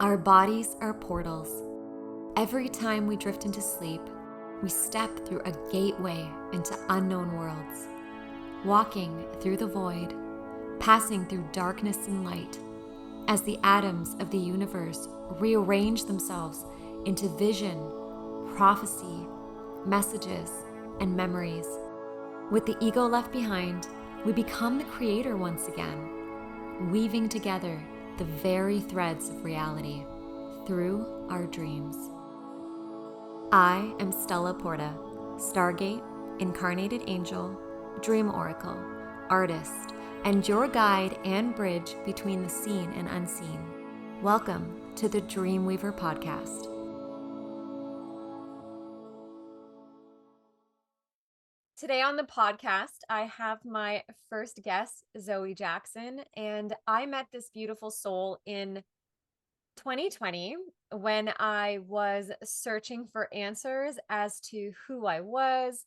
Our bodies are portals. Every time we drift into sleep, we step through a gateway into unknown worlds, walking through the void, passing through darkness and light, as the atoms of the universe rearrange themselves into vision, prophecy, messages, and memories. With the ego left behind, we become the creator once again, weaving together the very threads of reality through our dreams. I am Stella Porta, Stargate, Incarnated Angel, Dream Oracle, artist, and your guide and bridge between the seen and unseen. Welcome to the Dreamweaver Podcast. Today on the podcast, I have my first guest, Zoe Jackson, and I met this beautiful soul in 2020 when I was searching for answers as to who I was,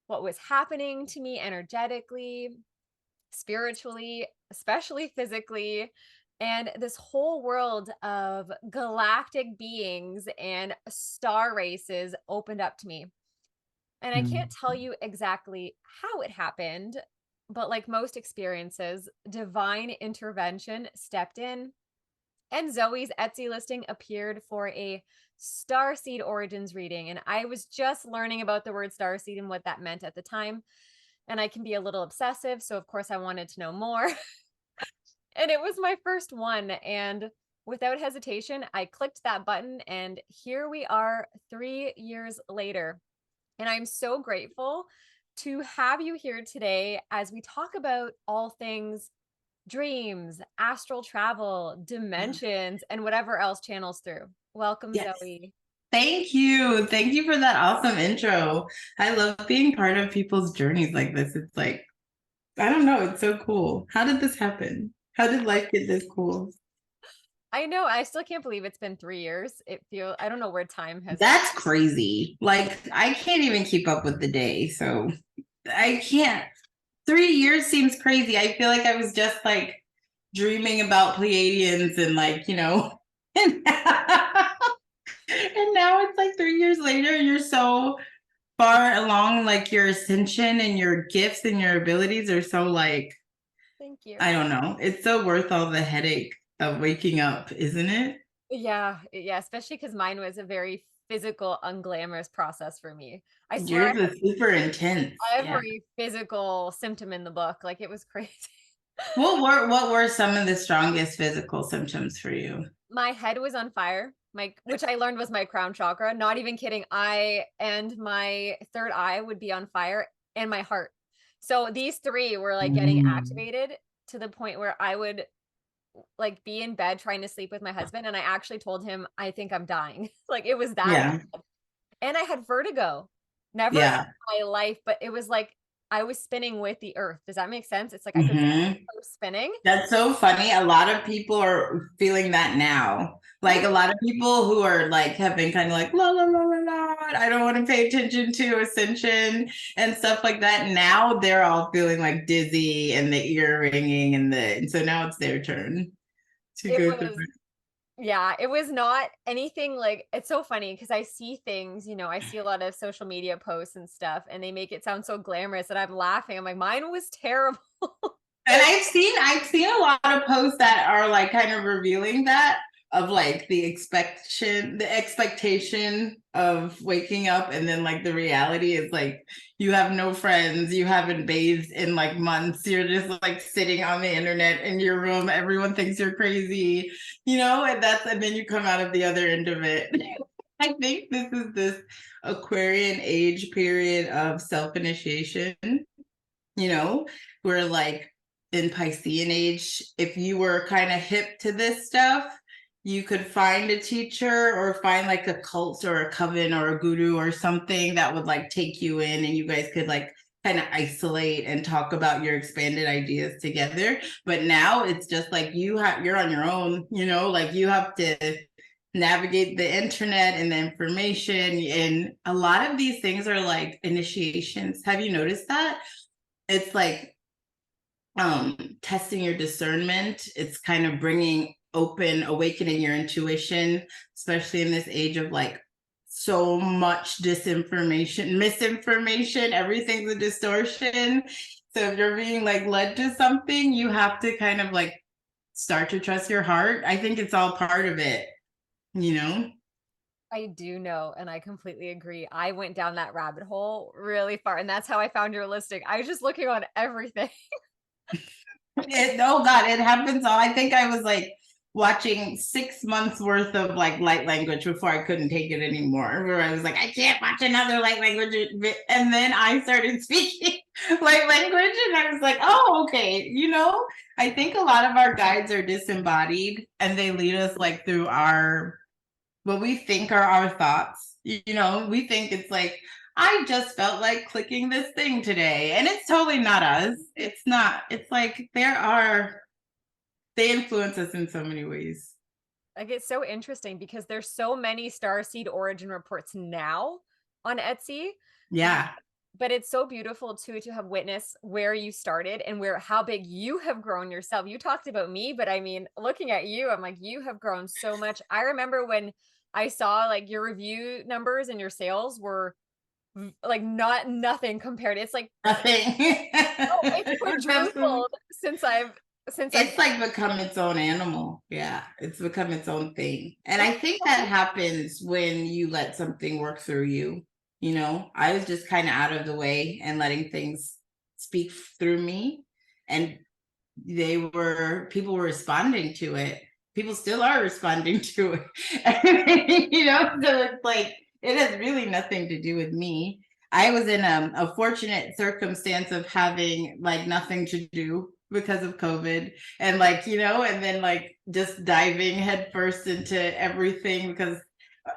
what was happening to me energetically, spiritually, especially physically, and this whole world of galactic beings and star races opened up to me. And I can't tell you exactly how it happened, but like most experiences, divine intervention stepped in, and Zoe's Etsy listing appeared for a starseed origins reading. And I was just learning about the word starseed and what that meant at the time. And I can be a little obsessive, so of course I wanted to know more. And it was my first one. And without hesitation, I clicked that button, and here we are 3 years later. And I'm so grateful to have you here today as we talk about all things dreams, astral travel, dimensions, and whatever else channels through. Welcome, Yes. Zoe. Thank you. Thank you for that awesome intro. I love being part of people's journeys like this. It's like, I don't know, it's so cool. How did this happen? How did life get this cool? I know, I still can't believe it's been 3 years. I don't know where time has gone. That's crazy. Like, I can't even keep up with the day. So I can't. 3 years seems crazy. I feel like I was just like dreaming about Pleiadians and like, and now it's like 3 years later, and you're so far along, like your ascension and your gifts and your abilities are so like, Thank you. I don't know. It's so worth all the headache of waking up, isn't it? Yeah, especially because mine was a very physical, unglamorous process for me. I swear Yours is super intense. I have Yeah. every physical symptom in the book. Like it was crazy. What were some of the strongest physical symptoms for you? My head was on fire. Which I learned was my crown chakra. Not even kidding. I and my third eye would be on fire, and my heart. So these three were like getting Mm. activated to the point where I would like be in bed trying to sleep with my husband, and I actually told him I think I'm dying. Like it was that Yeah. bad. And I had vertigo. Never in Yeah. my life, but it was like I was spinning with the earth. Does that make sense? It's like I could feel Hmm. the earth spinning. That's so funny. A lot of people are feeling that now. Like a lot of people who are like have been kind of like la la la la la. I don't want to pay attention to ascension and stuff like that. Now they're all feeling like dizzy and the ear ringing and so now it's their turn to It go through was Yeah, it was not anything like it's so funny because I see things, I see a lot of social media posts and stuff, and they make it sound so glamorous that I'm laughing. I'm like, mine was terrible. And I've seen a lot of posts that are like kind of revealing that of like the expectation of waking up, and then like the reality is like you have no friends, you haven't bathed in like months, you're just like sitting on the internet in your room, everyone thinks you're crazy, and then you come out of the other end of it. I think this Aquarian age period of self-initiation, where like in Piscean age, if you were kind of hip to this stuff, you could find a teacher or find like a cult or a coven or a guru or something that would like take you in, and you guys could like kind of isolate and talk about your expanded ideas together. But now it's just like you're on your own, like you have to navigate the internet and the information, and a lot of these things are like initiations. Have you noticed that? It's like testing your discernment. It's kind of bringing open, awakening your intuition, especially in this age of like so much disinformation, misinformation, everything's a distortion. So if you're being like led to something, you have to kind of like start to trust your heart. I think it's all part of it, you know? I do know, and I completely agree. I went down that rabbit hole really far, and that's how I found your listing. I was just looking on everything. Oh God, it happens all. I think I was like watching 6 months worth of like light language before I couldn't take it anymore. Where I was like, I can't watch another light language. And then I started speaking light language, and I was like, oh, okay. You know, I think a lot of our guides are disembodied, and they lead us like through our what we think are our thoughts. You know, we think it's like, I just felt like clicking this thing today. And it's totally not us. It's not. It's like they influence us in so many ways. Like it's so interesting because there's so many starseed origin reports now on Etsy. Yeah. But it's so beautiful too to have witnessed where you started and where how big you have grown yourself. You talked about me, but I mean, looking at you, I'm like, you have grown so much. I remember when I saw like your review numbers and your sales were like nothing compared. It's like Nothing. oh, it's quadrupled since I've It's like become its own animal. Yeah. It's become its own thing. And I think that happens when you let something work through you. You know, I was just kind of out of the way and letting things speak through me. And people were responding to it. People still are responding to it. You know, so it's like, it has really nothing to do with me. I was in a fortunate circumstance of having like nothing to do because of COVID, and like, you know, and then like just diving headfirst into everything because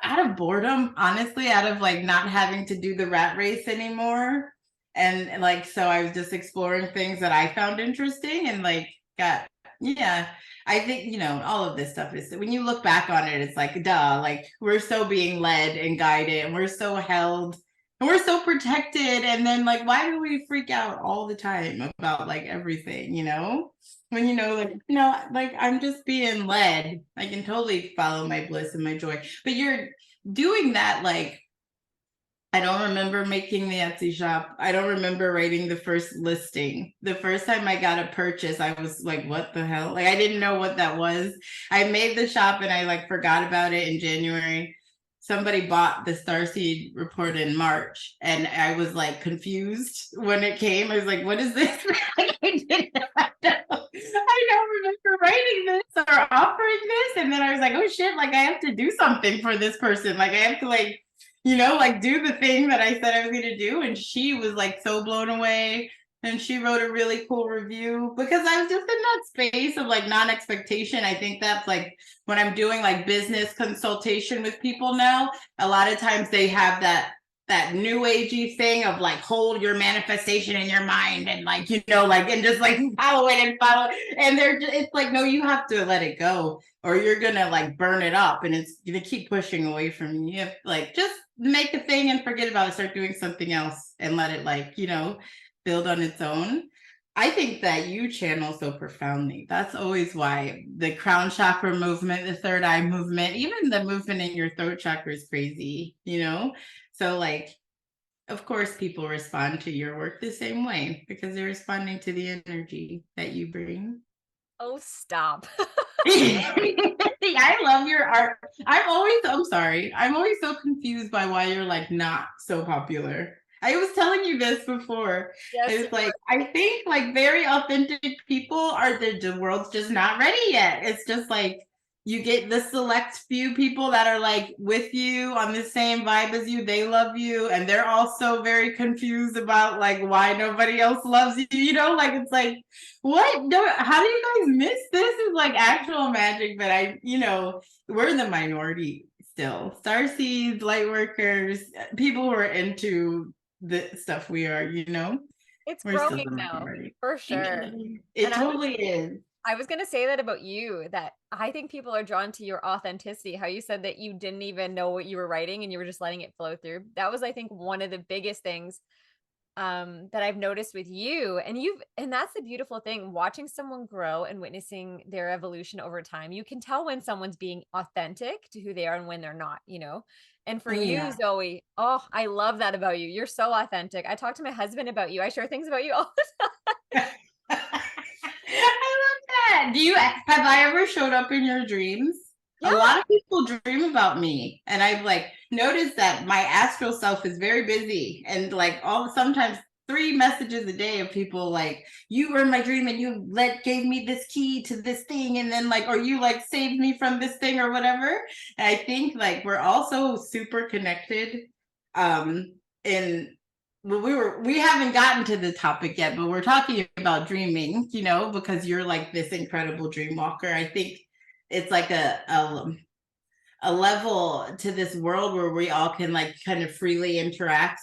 out of boredom, honestly, out of like not having to do the rat race anymore. And like, so I was just exploring things that I found interesting and like got, yeah. I think, you know, all of this stuff is when you look back on it, it's like, duh, like we're so being led and guided and we're so held and we're so protected. And then like, why do we freak out all the time about like everything, you know? When you know, like, no, like I'm just being led. I can totally follow my bliss and my joy. But you're doing that like I don't remember making the Etsy shop. I don't remember writing the first listing. The first time I got a purchase, I was like, what the hell? Like I didn't know what that was. I made the shop and I like forgot about it in January. Somebody bought the Starseed report in March and I was like confused when it came. I was like, what is this? I don't remember writing this or offering this. And then I was like, oh shit, like I have to do something for this person. Like I have to like you know, like do the thing that I said I was going to do. And she was like so blown away. And she wrote a really cool review because I was just in that space of like non expectation. I think that's like when I'm doing like business consultation with people now, a lot of times they have that new agey thing of like hold your manifestation in your mind and like you know like and just like follow it and follow it. And it's like no you have to let it go or you're gonna like burn it up and it's gonna keep pushing away from you. You have to, like just make a thing and forget about it, start doing something else and let it like you know build on its own. I think that you channel so profoundly. That's always why the crown chakra movement, the third eye movement, even the movement in your throat chakra is crazy, you know? So like, of course, people respond to your work the same way because they're responding to the energy that you bring. oh stop. I love your art. I'm sorry. I'm always so confused by why you're like not so popular. I was telling you this before. Yes, It's like I think like very authentic people are the world's just not ready yet. It's just like you get the select few people that are like with you on the same vibe as you. They love you and they're also very confused about like why nobody else loves you. You know, like it's like what? No, how do you guys miss this? Is like actual magic, but you know, we're in the minority still. Starseeds, light workers, people who are into the stuff we are, you know, it's we're still growing the though, minority. for sure. It And totally is. I was going to say that about you, that I think people are drawn to your authenticity. How you said that you didn't even know what you were writing and you were just letting it flow through. That was, I think, one of the biggest things that I've noticed with you, and that's the beautiful thing, watching someone grow and witnessing their evolution over time. You can tell when someone's being authentic to who they are and when they're not, you know. And for Oh you, yeah. Zoe, oh, I love that about you. You're so authentic. I talk to my husband about you. I share things about you all the time. I love that. Have I ever showed up in your dreams? A Yeah. lot of people dream about me, and I've like noticed that my astral self is very busy, and like sometimes 3 messages a day of people like, you were in my dream and you gave me this key to this thing, and then like, or you like saved me from this thing or whatever. And I think like we're also super connected. In well, we haven't gotten to the topic yet, but we're talking about dreaming, because you're like this incredible dream walker. I think it's like a level to this world where we all can like kind of freely interact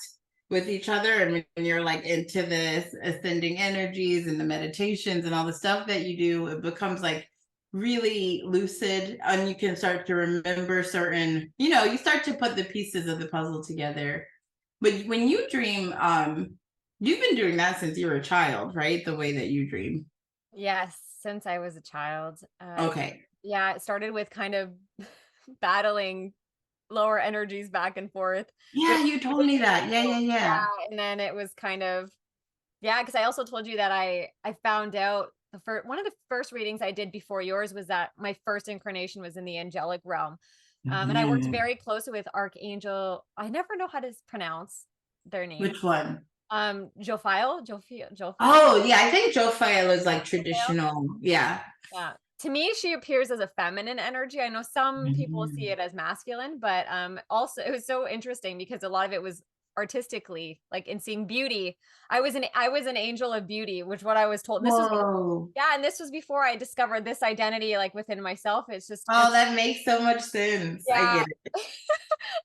with each other. And when you're like into this ascending energies and the meditations and all the stuff that you do, it becomes like really lucid, and you can start to remember certain, you start to put the pieces of the puzzle together. But when you dream, you've been doing that since you were a child, right? The way that you dream. Yes, since I was a child. Okay. Yeah, it started with kind of battling lower energies back and forth. Then Yeah, you told me that. Yeah, yeah, yeah. yeah, and then it was kind of, yeah, because I also told you that I found out one of the first readings I did before yours was that my first incarnation was in the angelic realm. And I worked Mhm. very closely with Archangel. I never know how to pronounce their name. Which one? Jophile. Oh, yeah, I think Jophile is like traditional. Yeah. Yeah. To me, she appears as a feminine energy. I know some people see Mhm. it as masculine, but also it was so interesting because a lot of it was artistically, like in seeing beauty. I was an angel of beauty, which what I was told. And this was Whoa. yeah, and this was before I discovered this identity like within myself. It's just Oh, it's that makes so much sense. I yeah. get it.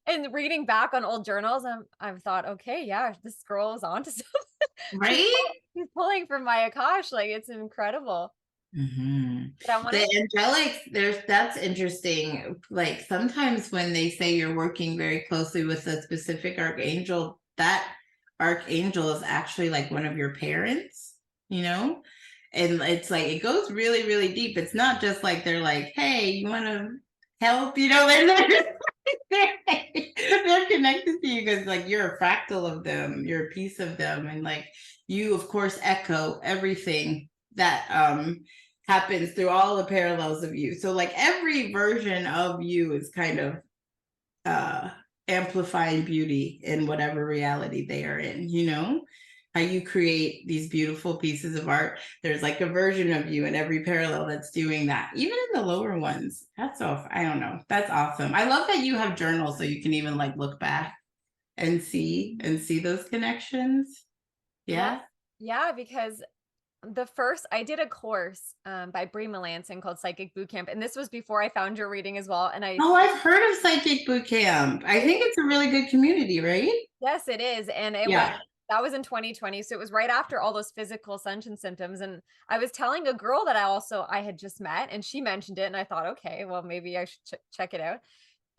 And reading back on old journals, I've thought, okay, yeah, this girl is onto something. she's Right? she's pulling from my Akash, like it's incredible. Mhm. But I want The to angelic, that's interesting. Like sometimes when they say you're working very closely with a specific archangel, that archangel is actually like one of your parents, you know? And it's like it goes really, really deep. It's not just like they're like, hey, you want to help? They're connected to you because like you're a fractal of them, you're a piece of them, and like you, of course, echo everything that happens through all the parallels of you. So like every version of you is kind of uh amplifying beauty in whatever reality they are in, how you create these beautiful pieces of art. There's like a version of you in every parallel that's doing that, even in the lower ones. That's off. I don't know. That's awesome. I love that you have journals so you can even like look back and see those connections. yes, Yeah. yeah, because I did a course by Brie Melanson called Psychic Bootcamp, and this was before I found your reading as well. And Oh, I've heard of Psychic Boot Camp. I think it's a really good community, right? yes, it is. And Yeah. that was in 2020. So it was right after all those physical ascension symptoms. And I was telling a girl that I had just met, and she mentioned it. And I thought, okay, well, maybe I should check it out.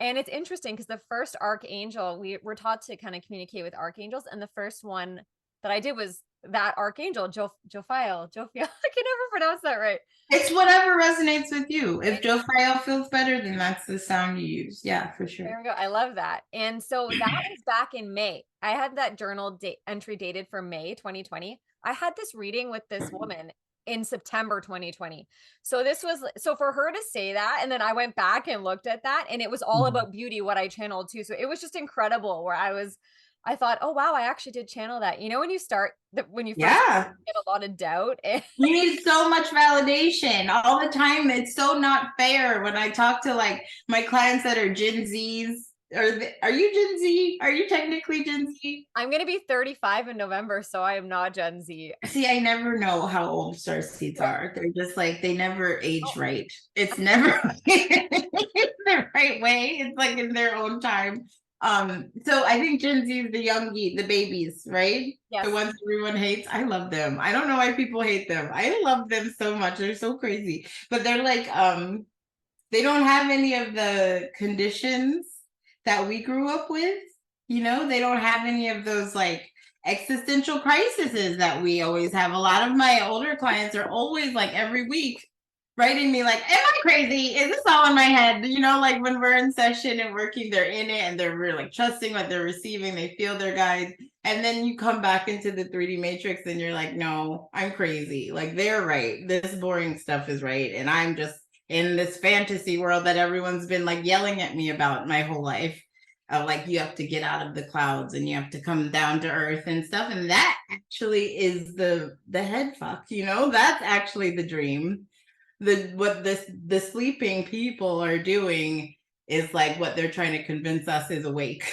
And it's interesting because the first archangel, we're taught to kind of communicate with archangels. And the first one that I did was that archangel, Jophile. I can never pronounce that right. It's whatever resonates with you. If Joe Fryo feels better, then that's the sound you use. Yeah, for sure. There we go. I love that. And so that was back in May. I had that journal entry dated for May 2020. I had this reading with this woman in September 2020. So for her to say that, and then I went back and looked at that, and it was all Mhm. about beauty, what I channeled too. So it was just incredible where I thought, oh wow, I actually did channel that. You know, when you first Yeah. get a lot of doubt and You need so much validation all the time. It's so not fair when I talk to like my clients that are Gen Zs. Are you Gen Z? Are you technically Gen Z? I'm gonna be 35 in November, so I am not Gen Z. See, I never know how old starseeds are. They're just like they never age Oh, right. It's never the right way. It's like in their own time. So I think Gen Z is the youngie, the babies, right? The yes. ones everyone hates. I love them. I don't know why people hate them. I love them so much. They're so crazy. But they're like they don't have any of the conditions that we grew up with. They don't have any of those like existential crises that we always have. A lot of my older clients are always like every week writing me like, am I crazy? Is this all in my head? You know, like when we're in session and working, they're in it and they're really like trusting what they're receiving. They feel their guides. And then you come back into the 3D matrix and you're like, no, I'm crazy. Like they're right. This boring stuff is right. And I'm just in this fantasy world that everyone's been like yelling at me about my whole life. Like you have to get out of the clouds and you have to come down to earth and stuff. And that actually is the head fuck, you know, that's actually the dream. The sleeping people are doing is like what they're trying to convince us is awake.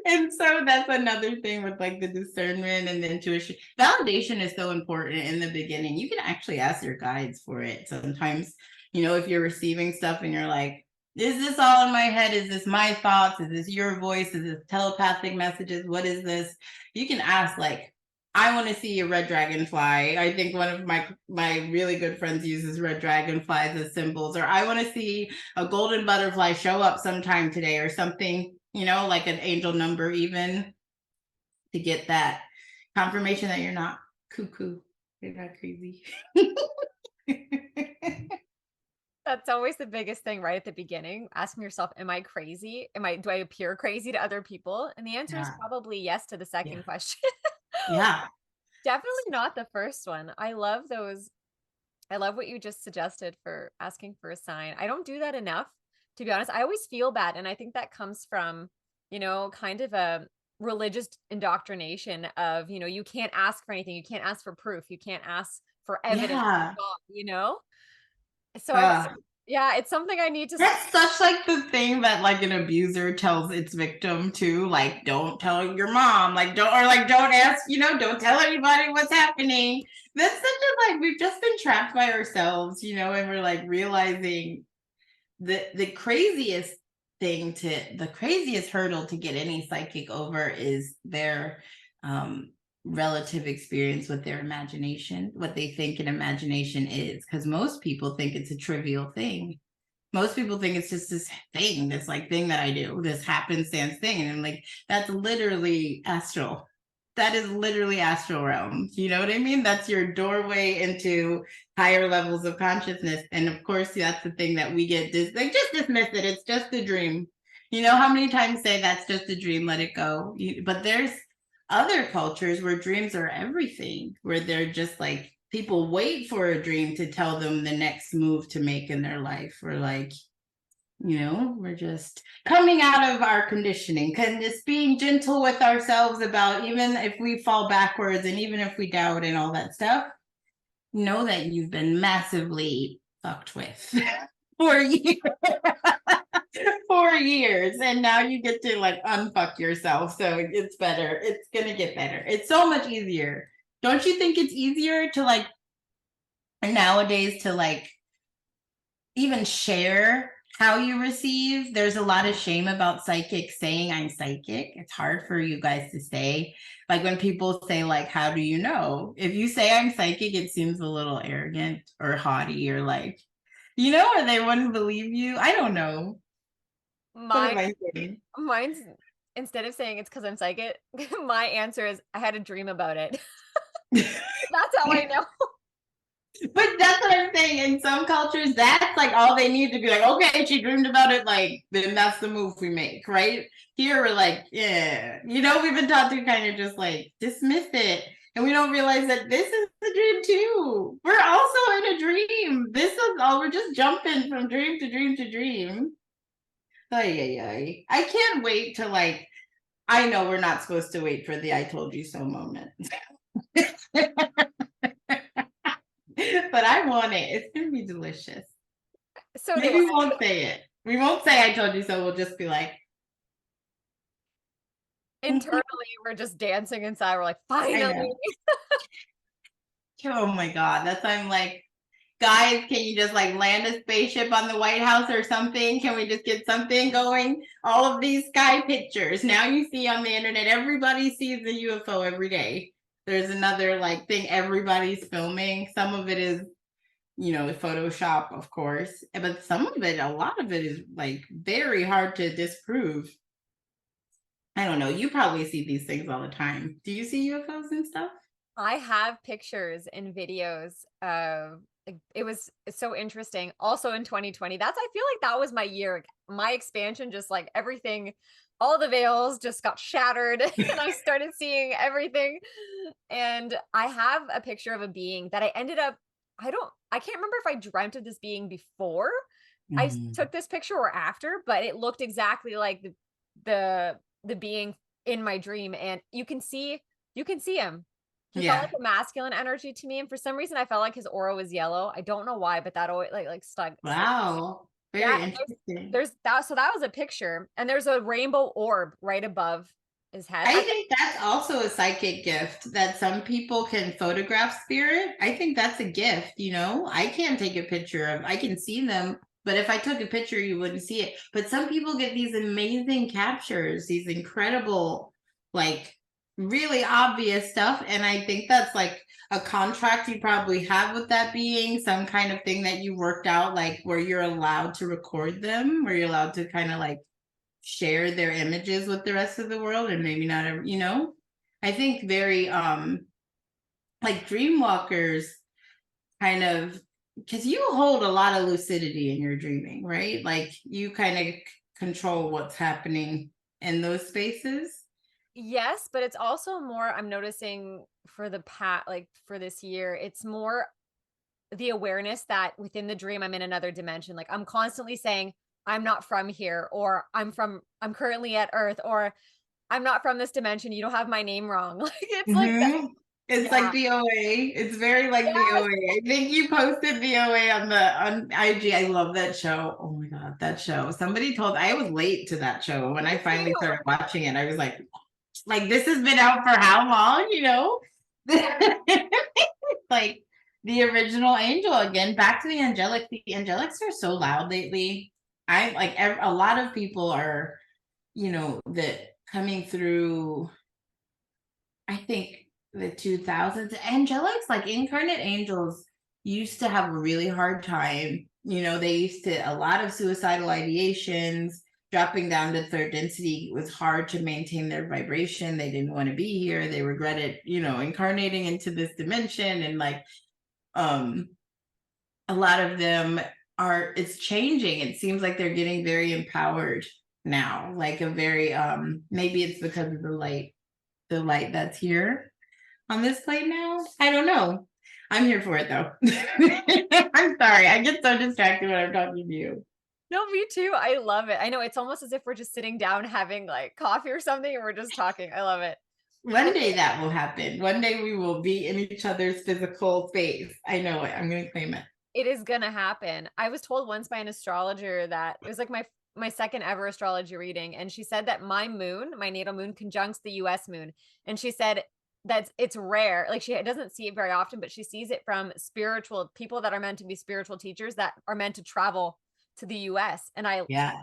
And so that's another thing with like the discernment and the intuition. Validation is so important in the beginning. You can actually ask your guides for it sometimes. You know, if you're receiving stuff and you're like, is this all in my head? Is this my thoughts? Is this your voice? Is this telepathic messages? What is this? You can ask like, I want to see a red dragonfly. I think one of my really good friends uses red dragonflies as symbols. Or I want to see a golden butterfly show up sometime today or something, you know, like an angel number even, to get that confirmation that you're not cuckoo. You're not crazy. That's always the biggest thing right at the beginning, asking yourself, am I crazy? Do I appear crazy to other people? And the answer is Yeah. probably yes to the second Yeah. question. Yeah. Definitely not the first one. I love those. I love what you just suggested for asking for a sign. I don't do that enough, to be honest. I always feel bad. And I think that comes from, kind of a religious indoctrination of, you can't ask for anything. You can't ask for proof. You can't ask for evidence from Yeah. God. So Uh, yeah, it's something I need to. That's such like the thing that like an abuser tells its victim to, like, don't tell your mom, like don't ask, don't tell anybody what's happening. That's such a like we've just been trapped by ourselves, and we're like realizing the craziest the craziest hurdle to get any psychic over is their relative experience with their imagination, what they think an imagination is, because most people think it's a trivial thing. Most people think it's just this thing, this like thing that I do, this happenstance thing. And I'm like, that's literally astral. That is literally astral realm. You know what I mean? That's your doorway into higher levels of consciousness. And of course, that's the thing that we get like just dismiss it. It's just a dream. You know how many times say that's just a dream, let it go. But there's other cultures where dreams are everything, where they're just like people wait for a dream to tell them the next move to make in their life. Or like, we're just coming out of our conditioning, and just being gentle with ourselves about even if we fall backwards and even if we doubt and all that stuff, know that you've been massively fucked with for years. For years, and now you get to like unfuck yourself, so it's better. It's gonna get better. It's so much easier. Don't you think it's easier to like nowadays to like even share how you receive? There's a lot of shame about psychics saying I'm psychic. It's hard for you guys to say. Like when people say like, how do you know? If you say I'm psychic, it seems a little arrogant or haughty or like, or they wouldn't believe you. I don't know. What Mine, am I saying? mine's instead of saying it's because I'm psychic, my answer is I had a dream about it. That's how I know. But that's what I'm saying. In some cultures, that's like all they need to be like, okay, she dreamed about it. Like, then that's the move we make, right? Here, we're like, yeah, we've been taught to kind of just like dismiss it. And we don't realize that this is a dream too. We're also in a dream. This is all, we're just jumping from dream to dream to dream. Ay, ay, ay. I can't wait to like, I know we're not supposed to wait for the I told you so moment. But I want it. It's gonna be delicious. So do Maybe we I. won't say it. We won't say I told you so. We'll just be like, Internally, we're just dancing inside. We're like, I finally. know. Oh my God. That's why I'm like, guys, can you just like land a spaceship on the White House or something? Can we just get something going? All of these sky pictures. Now you see on the internet, everybody sees a UFO every day. There's another like thing everybody's filming. Some of it is Photoshop, of course, but some of it, a lot of it is like very hard to disprove. I don't know. You probably see these things all the time. Do you see UFOs and stuff? I have pictures and videos of it was so interesting. Also in 2020, I feel like that was my year. My expansion, just like everything, all the veils just got shattered and I started seeing everything. And I have a picture of a being that I ended up, I can't remember if I dreamt of this being before I Mhm. took this picture or after, but it looked exactly like the being in my dream. And you can see him. He felt Yeah. like a masculine energy to me, and for some reason, I felt like his aura was yellow. I don't know why, but that always like stuck. Wow. Yeah, Very and interesting. there's that. So that was a picture, and there's a rainbow orb right above his head. I think that's also a psychic gift that some people can photograph spirit. I think that's a gift, you know. I can't take a picture of, I can see them, but if I took a picture, you wouldn't see it. But some people get these amazing captures, these incredible, like really obvious stuff. And I think that's like a contract you probably have with that being, some kind of thing that you worked out, like where you're allowed to record them, where you're allowed to kind of like share their images with the rest of the world, and maybe not every, you know. I think very like dream walkers kind of, because you hold a lot of lucidity in your dreaming, right? Like you kind of control what's happening in those spaces. Yes, but it's also more. I'm noticing for the like for this year, it's more the awareness that within the dream I'm in another dimension. Like I'm constantly saying I'm not from here, or I'm currently at Earth, or I'm not from this dimension. You don't have my name wrong. Like it's like that. Mm-hmm. It's Yeah. like VOA. It's very like Yes. VOA. I think you posted VOA on IG. I love that show. Oh my god, that show. Somebody told, I was late to that show. When Me I finally too. started watching it, I was like this has been out for how long, you know? Like the original angel again. Back to the angelic. The angelics are so loud lately. I like a lot of people are, you know, that coming through, I think the 2000s, angelics, like incarnate angels, used to have a really hard time. You know, they used to, a lot of suicidal ideations, dropping down to third density was hard to maintain their vibration. They didn't want to be here. They regretted, you know, incarnating into this dimension. And like, um, a lot of them are, it's changing. It seems like they're getting very empowered now, like a very, maybe it's because of the light that's here on this plate now. I don't know. I'm here for it though. I'm sorry. I get so distracted when I'm talking to you. No, me too. I love it. I know it's almost as if we're just sitting down having like coffee or something and we're just talking. I love it. One day that will happen. One day we will be in each other's physical space. I know it. I'm going to claim it. It is gonna happen. I was told once by an astrologer that it was like my second ever astrology reading, and she said that my moon, my natal moon, conjuncts the U.S. moon, and she said that it's rare. Like she doesn't see it very often, but she sees it from spiritual people that are meant to be spiritual teachers that are meant to travel to the U.S. Yeah.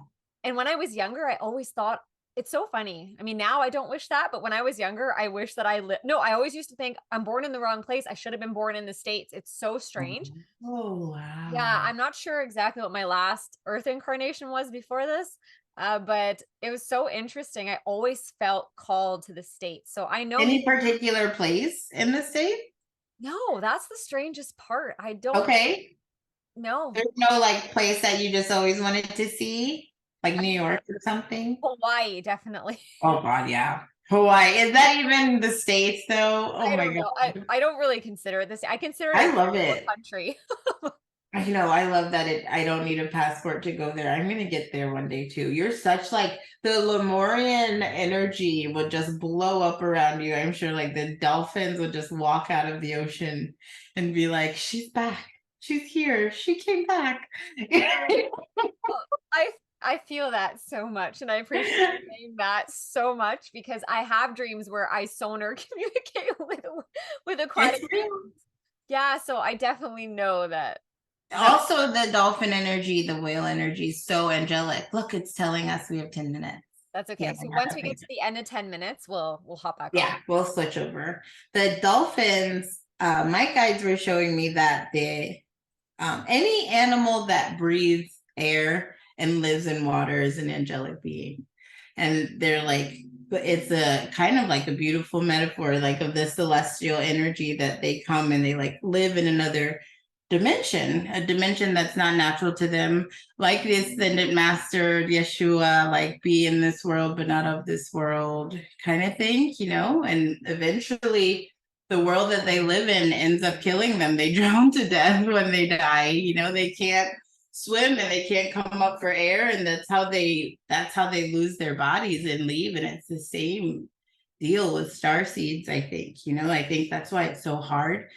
And when I was younger, I always thought it's so funny. I mean, now I don't wish that, but when I was younger, I wish that no, I always used to think I'm born in the wrong place. I should have been born in the States. It's so strange. Oh, Yeah, wow. I'm not sure exactly what my last Earth incarnation was before this, but it was so interesting. I always felt called to the States. So I know Any particular place in the state? no, that's the strangest part. I don't Okay. know. There's no like place that you just always wanted to see, like New York or something. Hawaii, definitely. Oh God, yeah. Hawaii. Is that even the States though? Oh I my don't know. God. I don't really consider it this. I consider it a I love third world it. country. I know. I love that I don't need a passport to go there. I'm gonna get there one day too. You're such like the Lemurian energy would just blow up around you. I'm sure like the dolphins would just walk out of the ocean and be like, she's back. She's here. She came back. Well, I feel that so much, and I appreciate you saying that so much because I have dreams where I sonar communicate with It's aquatic real. beings. Yeah, so I definitely know that Also, the dolphin energy, the whale energy is so angelic. Look, it's telling us we have 10 minutes. that's Yeah, okay. So once we get to the end of 10 minutes, we'll hop back on. yeah, we'll switch over. The dolphins, my guides were showing me that any animal that breathes air and lives in water is an angelic being. And they're like, but it's a kind of like a beautiful metaphor, like of the celestial energy that they come and they like live in another dimension, a dimension that's not natural to them, like the ascended master Yeshua, like be in this world but not of this world kind of thing, you know. And eventually the world that they live in ends up killing them. They drown to death when they die, you know. They can't swim and they can't come up for air, and that's how they lose their bodies and leave. And it's the same deal with starseeds, I think. You know, I think that's why it's so hard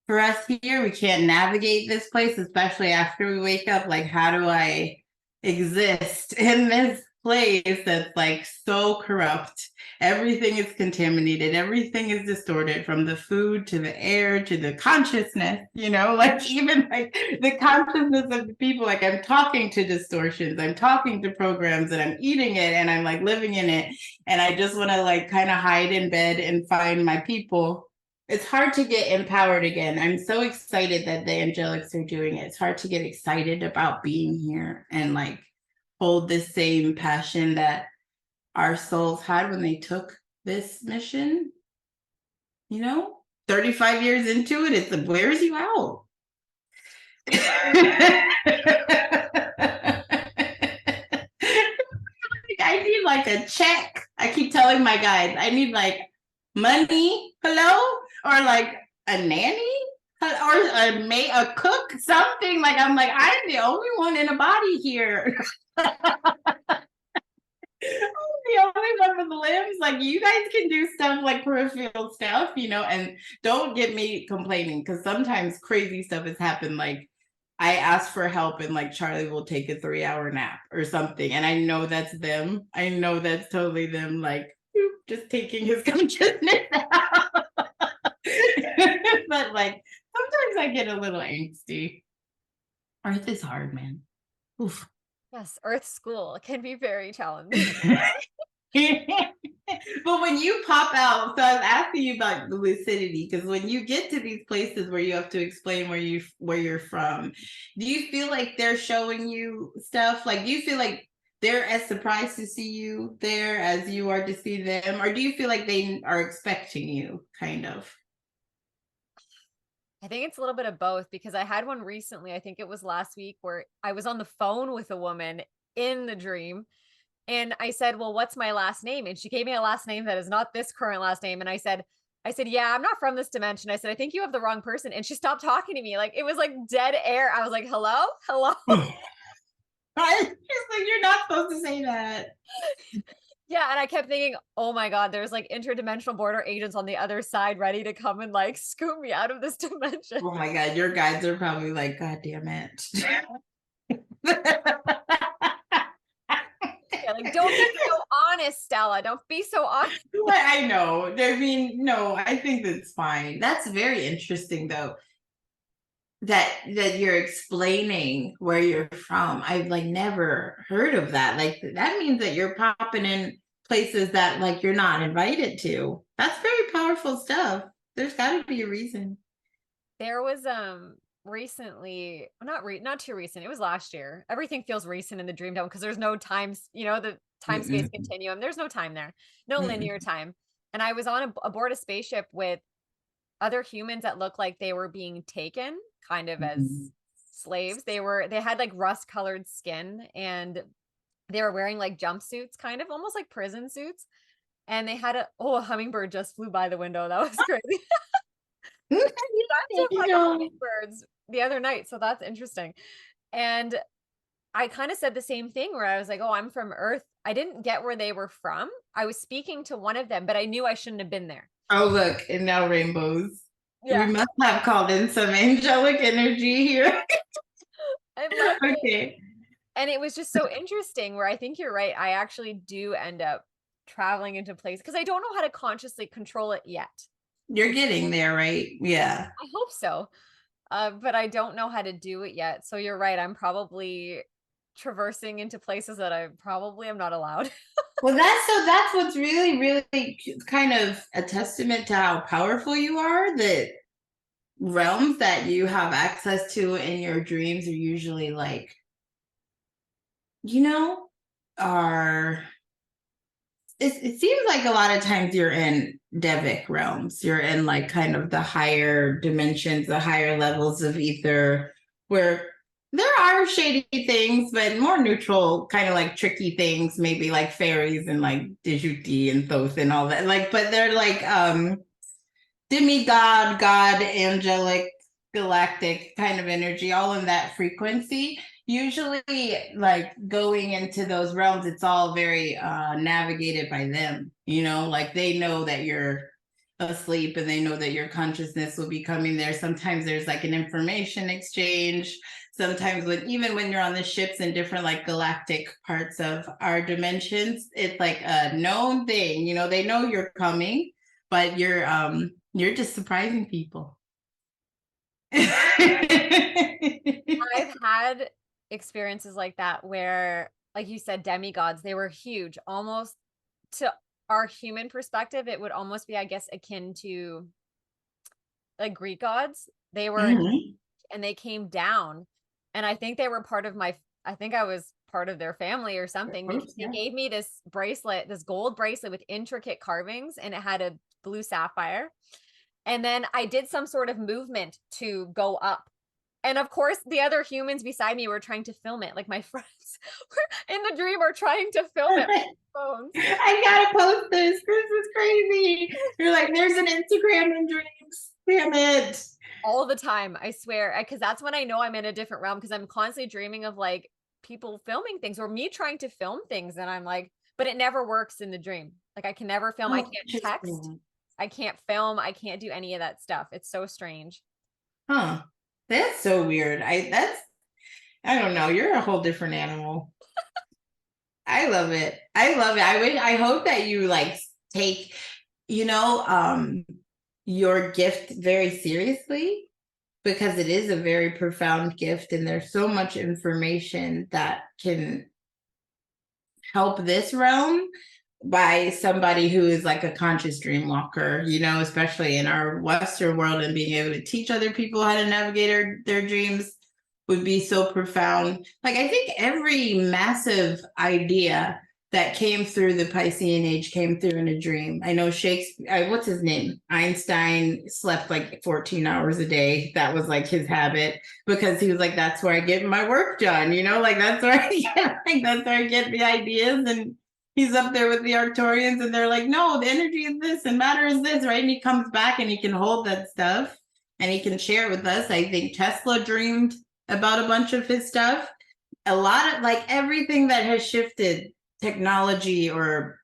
for us here. We can't navigate this place, especially after we wake up. Like, how do I exist in this place that's like so corrupt? Everything is contaminated, everything is distorted, from the food to the air to the consciousness, you know, like even like the consciousness of the people. Like, I'm talking to distortions, I'm talking to programs, and I'm eating it and I'm like living in it. And I just want to like kind of hide in bed and find my people. It's hard to get empowered again. I'm so excited that the angelics are doing it. It's hard to get excited about being here and like hold this same passion that our souls had when they took this mission. You know, 35 years into it, it wears you out. I need like a check. I keep telling my guys, I need like money, hello, or like a nanny, or a cook, something. Like, I'm like, I'm the only one in a body here. The only one with limbs. Like, you guys can do stuff like peripheral stuff, you know. And don't get me complaining, because sometimes crazy stuff has happened. Like, I ask for help and like Charlie will take a 3-hour nap or something, and I know that's them. I know that's totally them, like just taking his consciousness out. But like sometimes I get a little angsty. Earth is hard, man. Oof. Yes, Earth school can be very challenging. But when you pop out, so I was asking you about the lucidity, because when you get to these places where you have to explain where you're from, do you feel like they're showing you stuff? Like, do you feel like they're as surprised to see you there as you are to see them, or do you feel like they are expecting you, kind of? I think it's a little bit of both, because I had one recently, I think it was last week, where I was on the phone with a woman in the dream. And I said, well, what's my last name? And she gave me a last name that is not this current last name. And I said, yeah, I'm not from this dimension. I said, I think you have the wrong person. And she stopped talking to me. Like, it was like dead air. I was like, hello, hello. Right? It's like, you're not supposed to say that. Yeah. And I kept thinking, oh my God, there's like interdimensional border agents on the other side ready to come and like scoop me out of this dimension. Oh my God, your guides are probably like, God damn it. Yeah, like, don't be so honest, Stella. Don't be so honest. I know. I mean, no, I think that's fine. That's very interesting, though, that you're explaining where you're from. I've like never heard of that. Like, that means that you're popping in places that like you're not invited to. That's very powerful stuff. There's got to be a reason. There was recently, not too recent. It was last year. Everything feels recent in the dream dome because there's no times, the time space Mm-mm. continuum. There's no time there, no linear Mm-mm. time. And I was on aboard a spaceship with other humans that looked like they were being taken kind of as Mm-mm. slaves. They had like rust colored skin, and they were wearing like jumpsuits, kind of almost like prison suits. And they had a hummingbird just flew by the window. That was crazy. Bunch of You like know, hummingbirds the other night, so that's interesting. And I kind of said the same thing where I was like, "Oh, I'm from Earth." I didn't get where they were from. I was speaking to one of them, but I knew I shouldn't have been there. oh, look, and now rainbows. We Yeah, must have called in some angelic energy here. I love it. Okay. And it was just so interesting where I think you're right. I actually do end up traveling into place because I don't know how to consciously control it yet. You're getting there, right? Yeah. I hope so. But I don't know how to do it yet. So you're right. I'm probably traversing into places that I probably am not allowed. Well, that's what's really, really kind of a testament to how powerful you are. That realms that you have access to in your dreams are usually like, you know, are it seems like a lot of times you're in Devic realms. You're in like kind of the higher dimensions, the higher levels of ether, where there are shady things, but more neutral, kind of like tricky things, maybe like fairies and like Djibouti and Thoth and all that. Like, but they're like demigod, god, angelic, galactic kind of energy, all in that frequency. Usually, like going into those realms, it's all very navigated by them. You know, like they know that you're asleep and they know that your consciousness will be coming there. Sometimes there's like an information exchange. Sometimes when you're on the ships in different like galactic parts of our dimensions, it's like a known thing. You know, they know you're coming, but you're just surprising people. I've had experiences like that where, like you said, demigods, they were huge. Almost to our human perspective, it would almost be, I guess, akin to like Greek gods. They were, Mhm. and they came down. And I think they were part of I think I was part of their family or something, because they Yeah. gave me this bracelet, this gold bracelet with intricate carvings, and it had a blue sapphire. And then I did some sort of movement to go up. And of course, the other humans beside me were trying to film it. Like my friends were in the dream were trying to film it with phones I gotta post this. This is crazy. You're like, there's an Instagram in dreams. Damn it. all the time. I swear, because that's when I know I'm in a different realm, because I'm constantly dreaming of like people filming things or me trying to film things. And I'm like, but it never works in the dream. Like I can never film. I Oh, can't text. interesting. I can't film. I can't do any of that stuff. It's so strange. Huh. That's so weird. I don't know. You're a whole different animal. I love it. I love it. I hope that you like take, you know, your gift very seriously, because it is a very profound gift and there's so much information that can help this realm by somebody who is like a conscious dream walker, you know, especially in our Western world, and being able to teach other people how to navigate their dreams would be so profound. Like, I think every massive idea that came through the Piscean Age came through in a dream. I know Shakespeare, what's his name? Einstein slept like 14 hours a day. That was like his habit, because he was like, that's where I get my work done, you know, like that's where I get, like, that's where I get the ideas. And he's up there with the Arcturians and they're like, no, the energy is this and matter is this, right? And he comes back and he can hold that stuff and he can share it with us. I think Tesla dreamed about a bunch of his stuff. A lot of like everything that has shifted technology or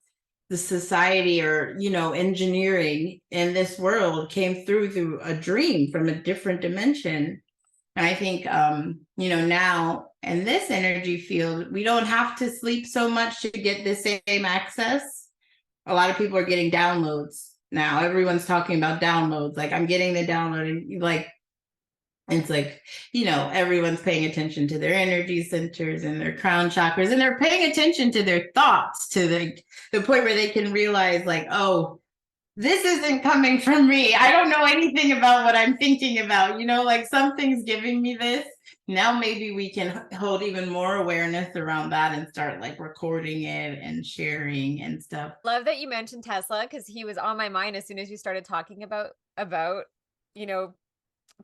the society or, you know, engineering in this world came through a dream from a different dimension. And I think, you know, now in this energy field, we don't have to sleep so much to get the same access. A lot of people are getting downloads now. Everyone's talking about downloads. Like, I'm getting the download, and like, it's like, you know, everyone's paying attention to their energy centers and their crown chakras, and they're paying attention to their thoughts to the point where they can realize, like, oh, this isn't coming from me. I don't know anything about what I'm thinking about. You know, like something's giving me this. Now maybe we can hold even more awareness around that and start like recording it and sharing and stuff. Love that you mentioned Tesla, because he was on my mind as soon as you started talking about, you know,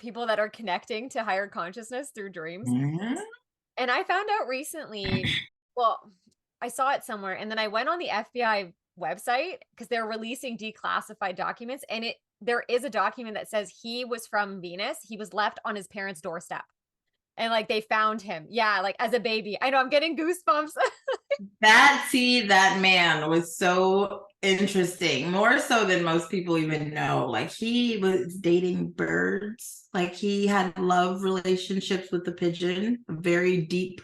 people that are connecting to higher consciousness through dreams. Mhm. And I found out recently, well, I saw it somewhere, and then I went on the FBI website because they're releasing declassified documents, and there is a document that says he was from Venus. He was left on his parents' doorstep. And like they found him. Yeah, like as a baby. I know, I'm getting goosebumps. That man was so interesting, more so than most people even know. Like, he was dating birds, like he had love relationships with the pigeon, a very deep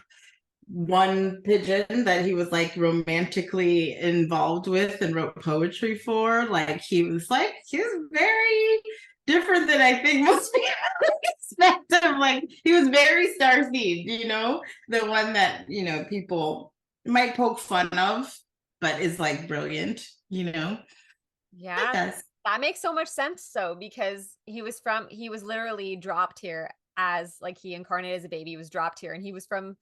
one pigeon that he was like romantically involved with and wrote poetry for. Like, he was very different than I think most people expect him. Like, he was very starseed, you know, the one that, you know, people might poke fun of, but is like brilliant, you know. I Yeah, guess. that makes so much sense. So, because he was literally dropped here as like he incarnated as a baby, he was dropped here, and he was from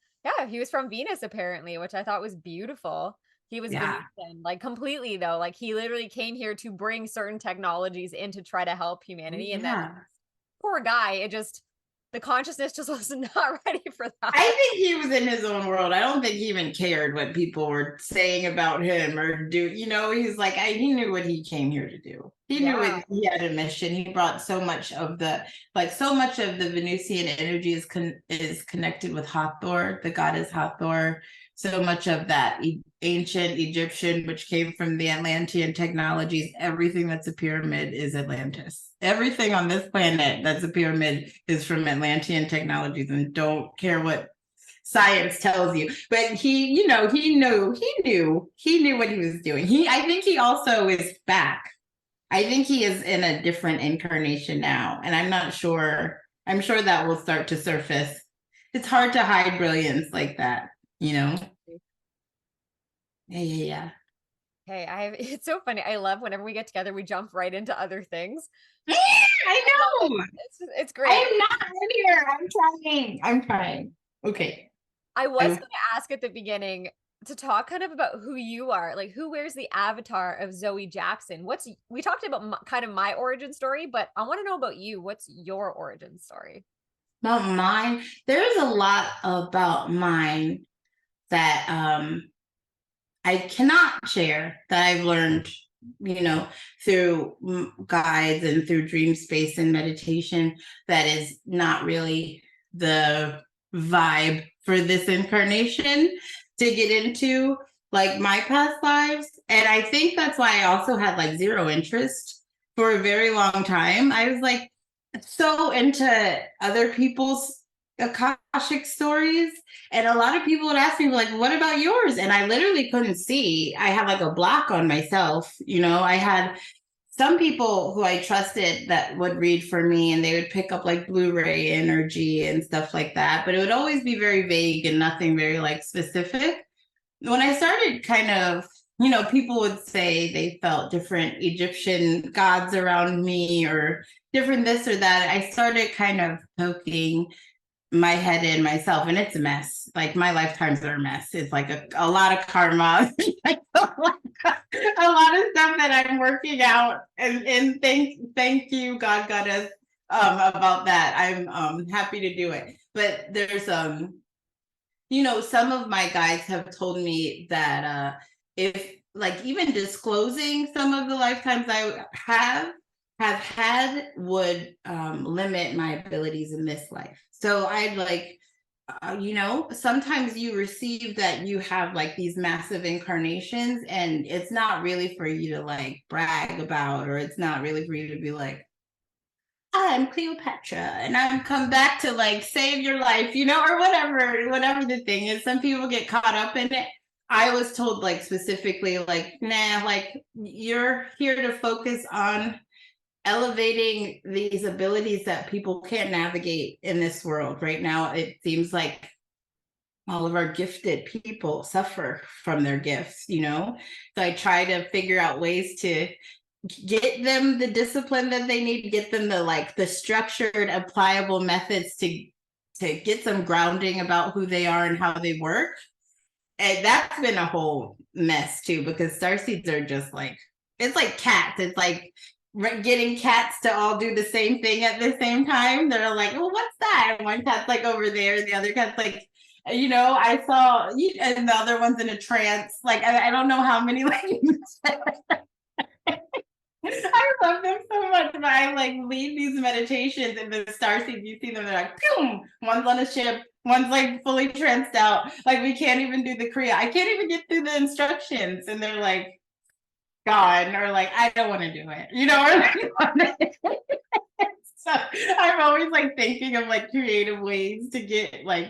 Venus apparently, which I thought was beautiful. He was Yeah. Venusian, like completely though. Like he literally came here to bring certain technologies in to try to help humanity. And then Yeah. poor guy, it just, the consciousness just was not ready for that. I think he was in his own world. I don't think he even cared what people were saying about him or do. He's like, he knew what he came here to do. He knew Yeah. it. He had a mission. He brought so much of the Venusian energy is connected with Hathor, the goddess Hathor. So much of that ancient Egyptian, which came from the Atlantean technologies, everything that's a pyramid is Atlantis. Everything on this planet that's a pyramid is from Atlantean technologies, and don't care what science tells you. But he knew what he was doing. I think he also is back. I think he is in a different incarnation now, and I'm not sure. I'm sure that will start to surface. It's hard to hide brilliance like that, you know? Yeah. Hey, it's so funny. I love whenever we get together, we jump right into other things. Yeah, I know. It's great. I'm not here. I'm trying. Okay. I was I'm going to ask at the beginning to talk kind of about who you are, like who wears the avatar of Zoe Jackson. We talked about kind of my origin story, but I want to know about you. What's your origin story? about mine. There's a lot about mine that I cannot share that I've learned, through guides and through dream space and meditation that is not really the vibe for this incarnation to get into, like my past lives. And I think that's why I also had like zero interest for a very long time. I was like so into other people's Akashic stories. And a lot of people would ask me, like, what about yours? And I literally couldn't see. I had like a block on myself. I had some people who I trusted that would read for me, and they would pick up like Blu-ray energy and stuff like that. But it would always be very vague and nothing very like specific. When I started kind of, people would say they felt different Egyptian gods around me or different this or that. I started kind of poking my head in myself, and it's a mess. Like my lifetimes are a mess. It's like a lot of karma, like a lot of stuff that I'm working out. And thank you, God Goddess, about that. I'm happy to do it. But there's some of my guides have told me that if like even disclosing some of the lifetimes I have had would limit my abilities in this life. So I'd like, sometimes you receive that you have like these massive incarnations, and it's not really for you to like brag about, or it's not really for you to be like, I'm Cleopatra and I'm come back to like save your life, or whatever the thing is. Some people get caught up in it. I was told like specifically, like, nah, like you're here to focus on elevating these abilities that people can't navigate in this world right now. It seems like all of our gifted people suffer from their gifts. So I try to figure out ways to get them the discipline that they need, to get them the structured, applicable methods to get some grounding about who they are and how they work. And that's been a whole mess too, because starseeds are just like, it's like cats. It's like getting cats to all do the same thing at the same time. They're like, well, what's that? And one cat's like over there, and the other cat's like, I saw, and the other one's in a trance. Like, I don't know how many like I love them so much, but I like lead these meditations, and the starseeds, you see them, they're like, boom, one's on a ship, one's like fully tranced out. Like we can't even do the Kriya. I can't even get through the instructions. And they're like, gone, or like, I don't want to do it, or so I'm always like thinking of like creative ways to get like,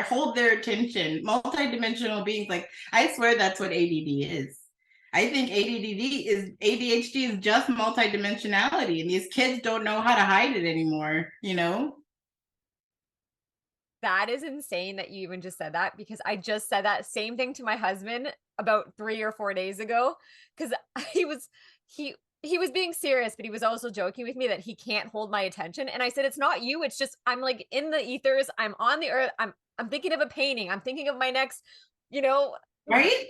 hold their attention. Multidimensional beings, like I swear that's what ADD is. I think ADHD is just multidimensionality, and these kids don't know how to hide it anymore, That is insane that you even just said that, because I just said that same thing to my husband about 3 or 4 days ago, because he was being serious, but he was also joking with me that he can't hold my attention. And I said, it's not you. It's just I'm like in the ethers. I'm on the earth. I'm thinking of a painting. I'm thinking of my next, right?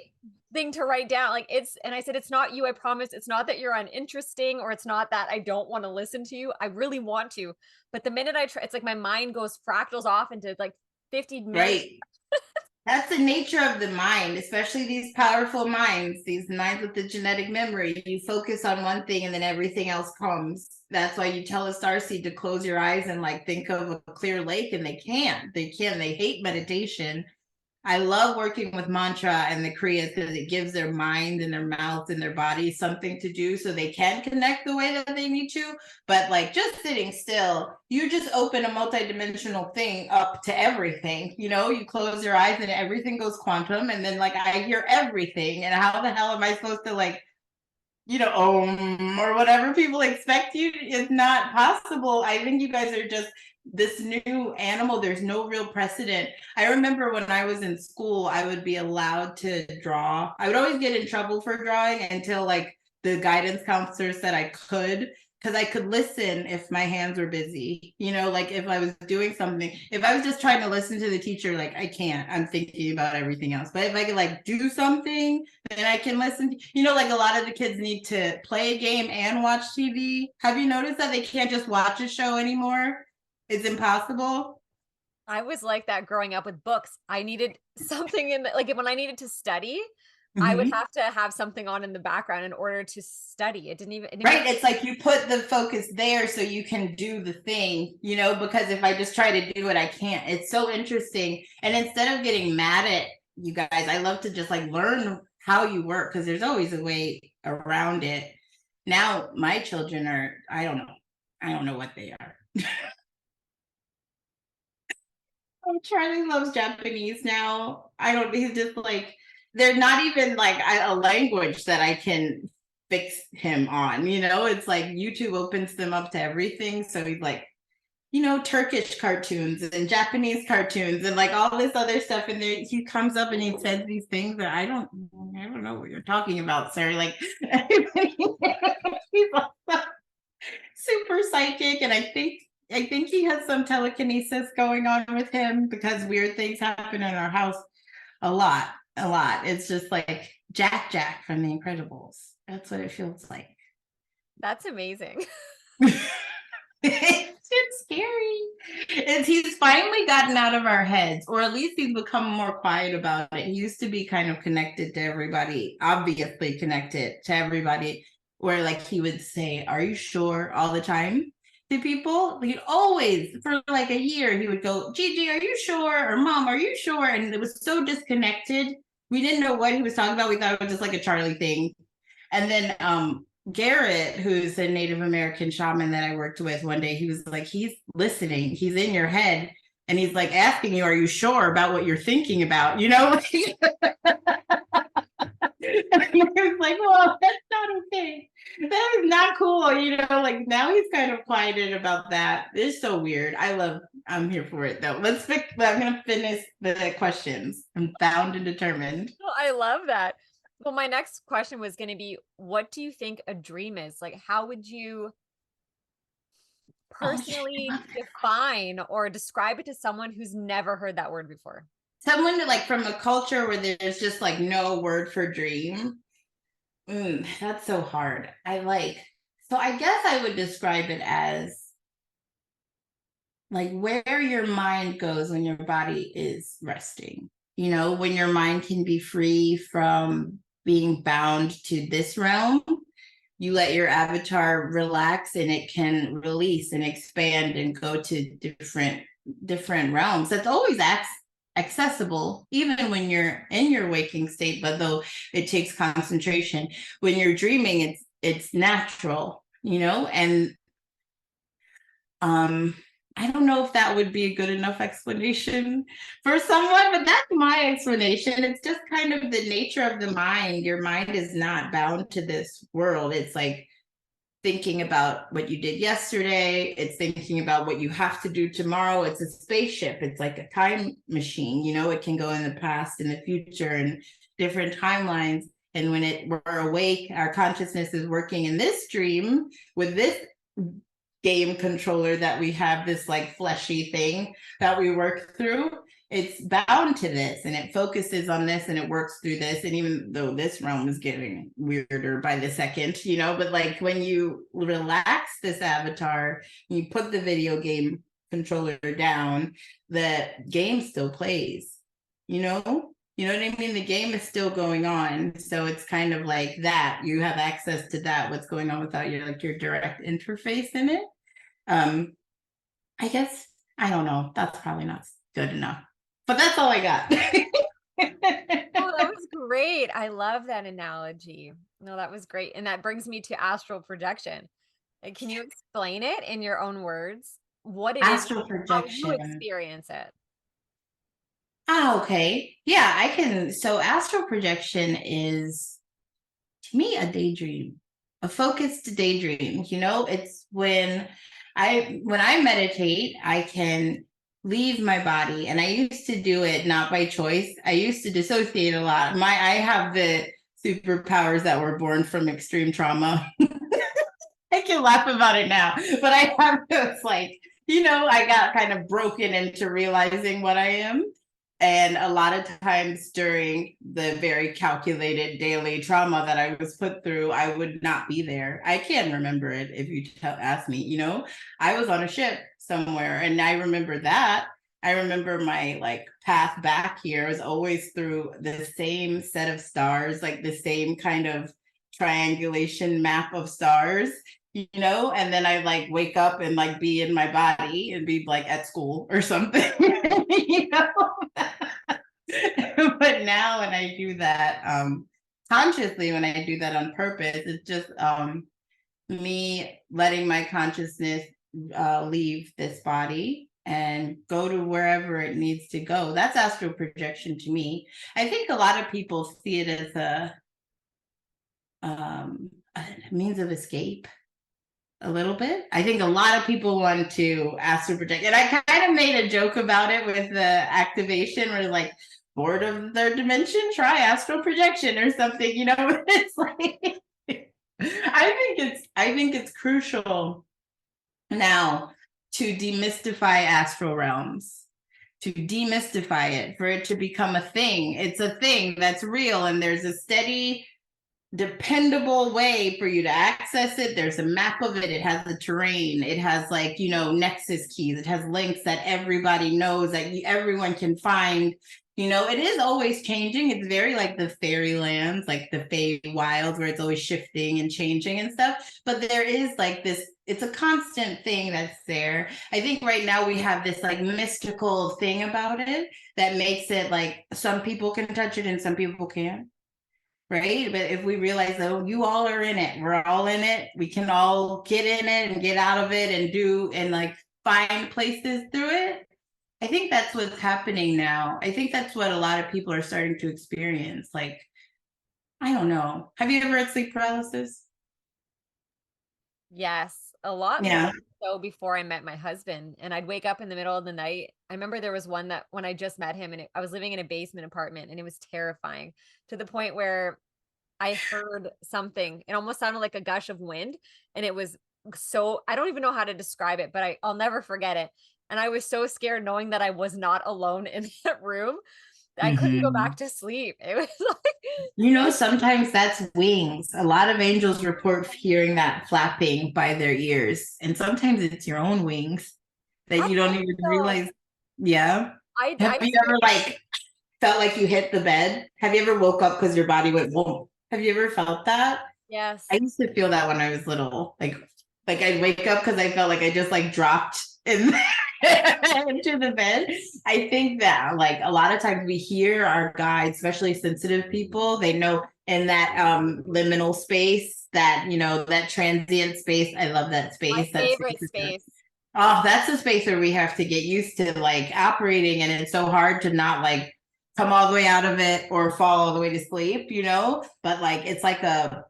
thing to write down. Like and I said, it's not you, I promise. It's not that you're uninteresting, or it's not that I don't want to listen to you. I really want to. But the minute I try, it's like my mind goes fractals off into like 50 million. Right. That's the nature of the mind, especially these powerful minds, these minds with the genetic memory. You focus on one thing and then everything else comes. That's why you tell a starseed to close your eyes and like think of a clear lake, and they can't. They can't. They hate meditation. I love working with mantra and the Kriyas because it gives their mind and their mouth and their body something to do so they can connect the way that they need to. But like just sitting still, you just open a multidimensional thing up to everything. You know, you close your eyes and everything goes quantum. And then like I hear everything. And how the hell am I supposed to like, or whatever people expect you? It's not possible. I think you guys are just this new animal. There's no real precedent. I remember when I was in school, I would be allowed to draw. I would always get in trouble for drawing until like the guidance counselor said I could, because I could listen if my hands were busy. Like if I was doing something, if I was just trying to listen to the teacher, like I can't, I'm thinking about everything else. But if I could like do something, then I can listen. Like a lot of the kids need to play a game and watch TV. Have you noticed that they can't just watch a show anymore? It's impossible. I was like that growing up with books. I needed something like when I needed to study, I would have to have something on in the background in order to study. It didn't Right. It's like you put the focus there so you can do the thing, because if I just try to do it, I can't. It's so interesting. And instead of getting mad at you guys, I love to just like learn how you work, because there's always a way around it. Now my children are, I don't know. I don't know what they are. Charlie loves Japanese now. He's just like, they're not even like a language that I can fix him on. It's like YouTube opens them up to everything. So he's like, Turkish cartoons and Japanese cartoons and like all this other stuff. And there he comes up and he says these things that I don't know what you're talking about, sir. Like he's also super psychic, and I think he has some telekinesis going on with him, because weird things happen in our house a lot. It's just like Jack from The Incredibles. That's what it feels like. That's amazing. It's scary. He's finally gotten out of our heads, or at least he's become more quiet about it. He used to be kind of connected to everybody, obviously connected to everybody, where like he would say, "Are you sure?" all the time to people. He'd always, for like a year, he would go, "Gigi, are you sure?" or "Mom, are you sure?" And it was so disconnected. We didn't know what he was talking about. We thought it was just like a Charlie thing. And then Garrett, who's a Native American shaman that I worked with one day, he was like, he's listening. He's in your head. And he's like asking you, are you sure about what you're thinking about? And I was like, well, that's not okay. That is not cool. Like now he's kind of quieted about that. It's so weird. I'm here for it though. I'm going to finish the questions. I'm bound and determined. Well, I love that. Well, my next question was going to be, what do you think a dream is? Like, how would you personally define or describe it to someone who's never heard that word before? Someone like from a culture where there's just like no word for dream. That's so hard. So I guess I would describe it as like where your mind goes when your body is resting. When your mind can be free from being bound to this realm, you let your avatar relax and it can release and expand and go to different realms. That's always accessible, even when you're in your waking state, but though it takes concentration. When you're dreaming, it's natural, and I don't know if that would be a good enough explanation for someone, but that's my explanation. It's just kind of the nature of the mind. Your mind is not bound to this world. It's like thinking about what you did yesterday. It's thinking about what you have to do tomorrow. It's a spaceship. It's like a time machine. It can go in the past and the future and different timelines. And when we're awake, our consciousness is working in this dream with this game controller that we have, this like fleshy thing that we work through. it's bound to this and it focuses on this and it works through this. And even though this realm is getting weirder by the second, you know, but like when you relax this avatar, you put the video game controller down, the game still plays, you know? You know what I mean? The game is still going on. So it's kind of like that. You have access to that, what's going on without your like your direct interface in it. I guess I don't know. That's probably not good enough. But that's all I got. Oh, that was great. I love that analogy. No, that was great. And that brings me to astral projection. Can you explain it in your own words? What it is, Astral how you projection. experience it? Ah, okay. Yeah, I can. So astral projection is to me a daydream, a focused daydream. You know, it's when I meditate, I can leave my body, and I used to do it not by choice. I used to dissociate a lot. I have the superpowers that were born from extreme trauma. I can laugh about it now, but I have this like, you know, I got kind of broken into realizing what I am. And a lot of times during the very calculated daily trauma that I was put through, I would not be there. I can remember it if you ask me, you know, I was on a ship somewhere and I remember that. I remember my like path back here was always through the same set of stars, like the same kind of triangulation map of stars, you know, and then I like wake up and like be in my body and be like at school or something, you know. But now when I do that consciously, when I do that on purpose, it's just me letting my consciousness leave this body and go to wherever it needs to go. That's astral projection to me. I think a lot of people see it as a means of escape a little bit. I think a lot of people want to astral project, and I kind of made a joke about it with the activation where like bored of their dimension, try astral projection or something, you know. It's like I think it's crucial now to demystify astral realms, to demystify it, for it to become a thing. It's a thing that's real, and there's a steady, dependable way for you to access it. There's a map of it. It has the terrain. It has like, you know, nexus keys. It has links that everybody knows, that everyone can find. You know, it is always changing. It's very like the fairy lands, like the Fey Wilds, where it's always shifting and changing and stuff. But there is like this, it's a constant thing that's there. I think right now we have this like mystical thing about it that makes it like some people can touch it and some people can't. Right. But if we realize that, oh, you all are in it, we're all in it, we can all get in it and get out of it and do and like find places through it. I think that's what's happening now. I think that's what a lot of people are starting to experience. Like, I don't know. Have you ever had sleep paralysis? Yes, a lot more Yeah. so before I met my husband. And I'd wake up in the middle of the night. I remember there was one that when I just met him and I was living in a basement apartment and it was terrifying to the point where I heard something. It almost sounded like a gush of wind. And it was so, I don't even know how to describe it, but I'll never forget it. And I was so scared knowing that I was not alone in that room. I couldn't go back Mhm. to sleep. It was like, You know, sometimes that's wings. A lot of angels report hearing that flapping by their ears, and sometimes it's your own wings that I you don't think even so. realize. Yeah. Have I'm you scared. ever like felt like you hit the bed? Have you ever woke up because your body went boom? Have you ever felt that? I Yes. used to feel that when I was little. Like I'd wake up because I felt like I just like dropped in into the bed. I think that like a lot of times we hear our guides, especially sensitive people, they know in that liminal space, that you know, that transient space. I love that My space. That favorite space is space. oh, that's a space where we have to get used to like operating, and it's so hard to not like come all the way out of it or fall all the way to sleep, you know. But like it's like a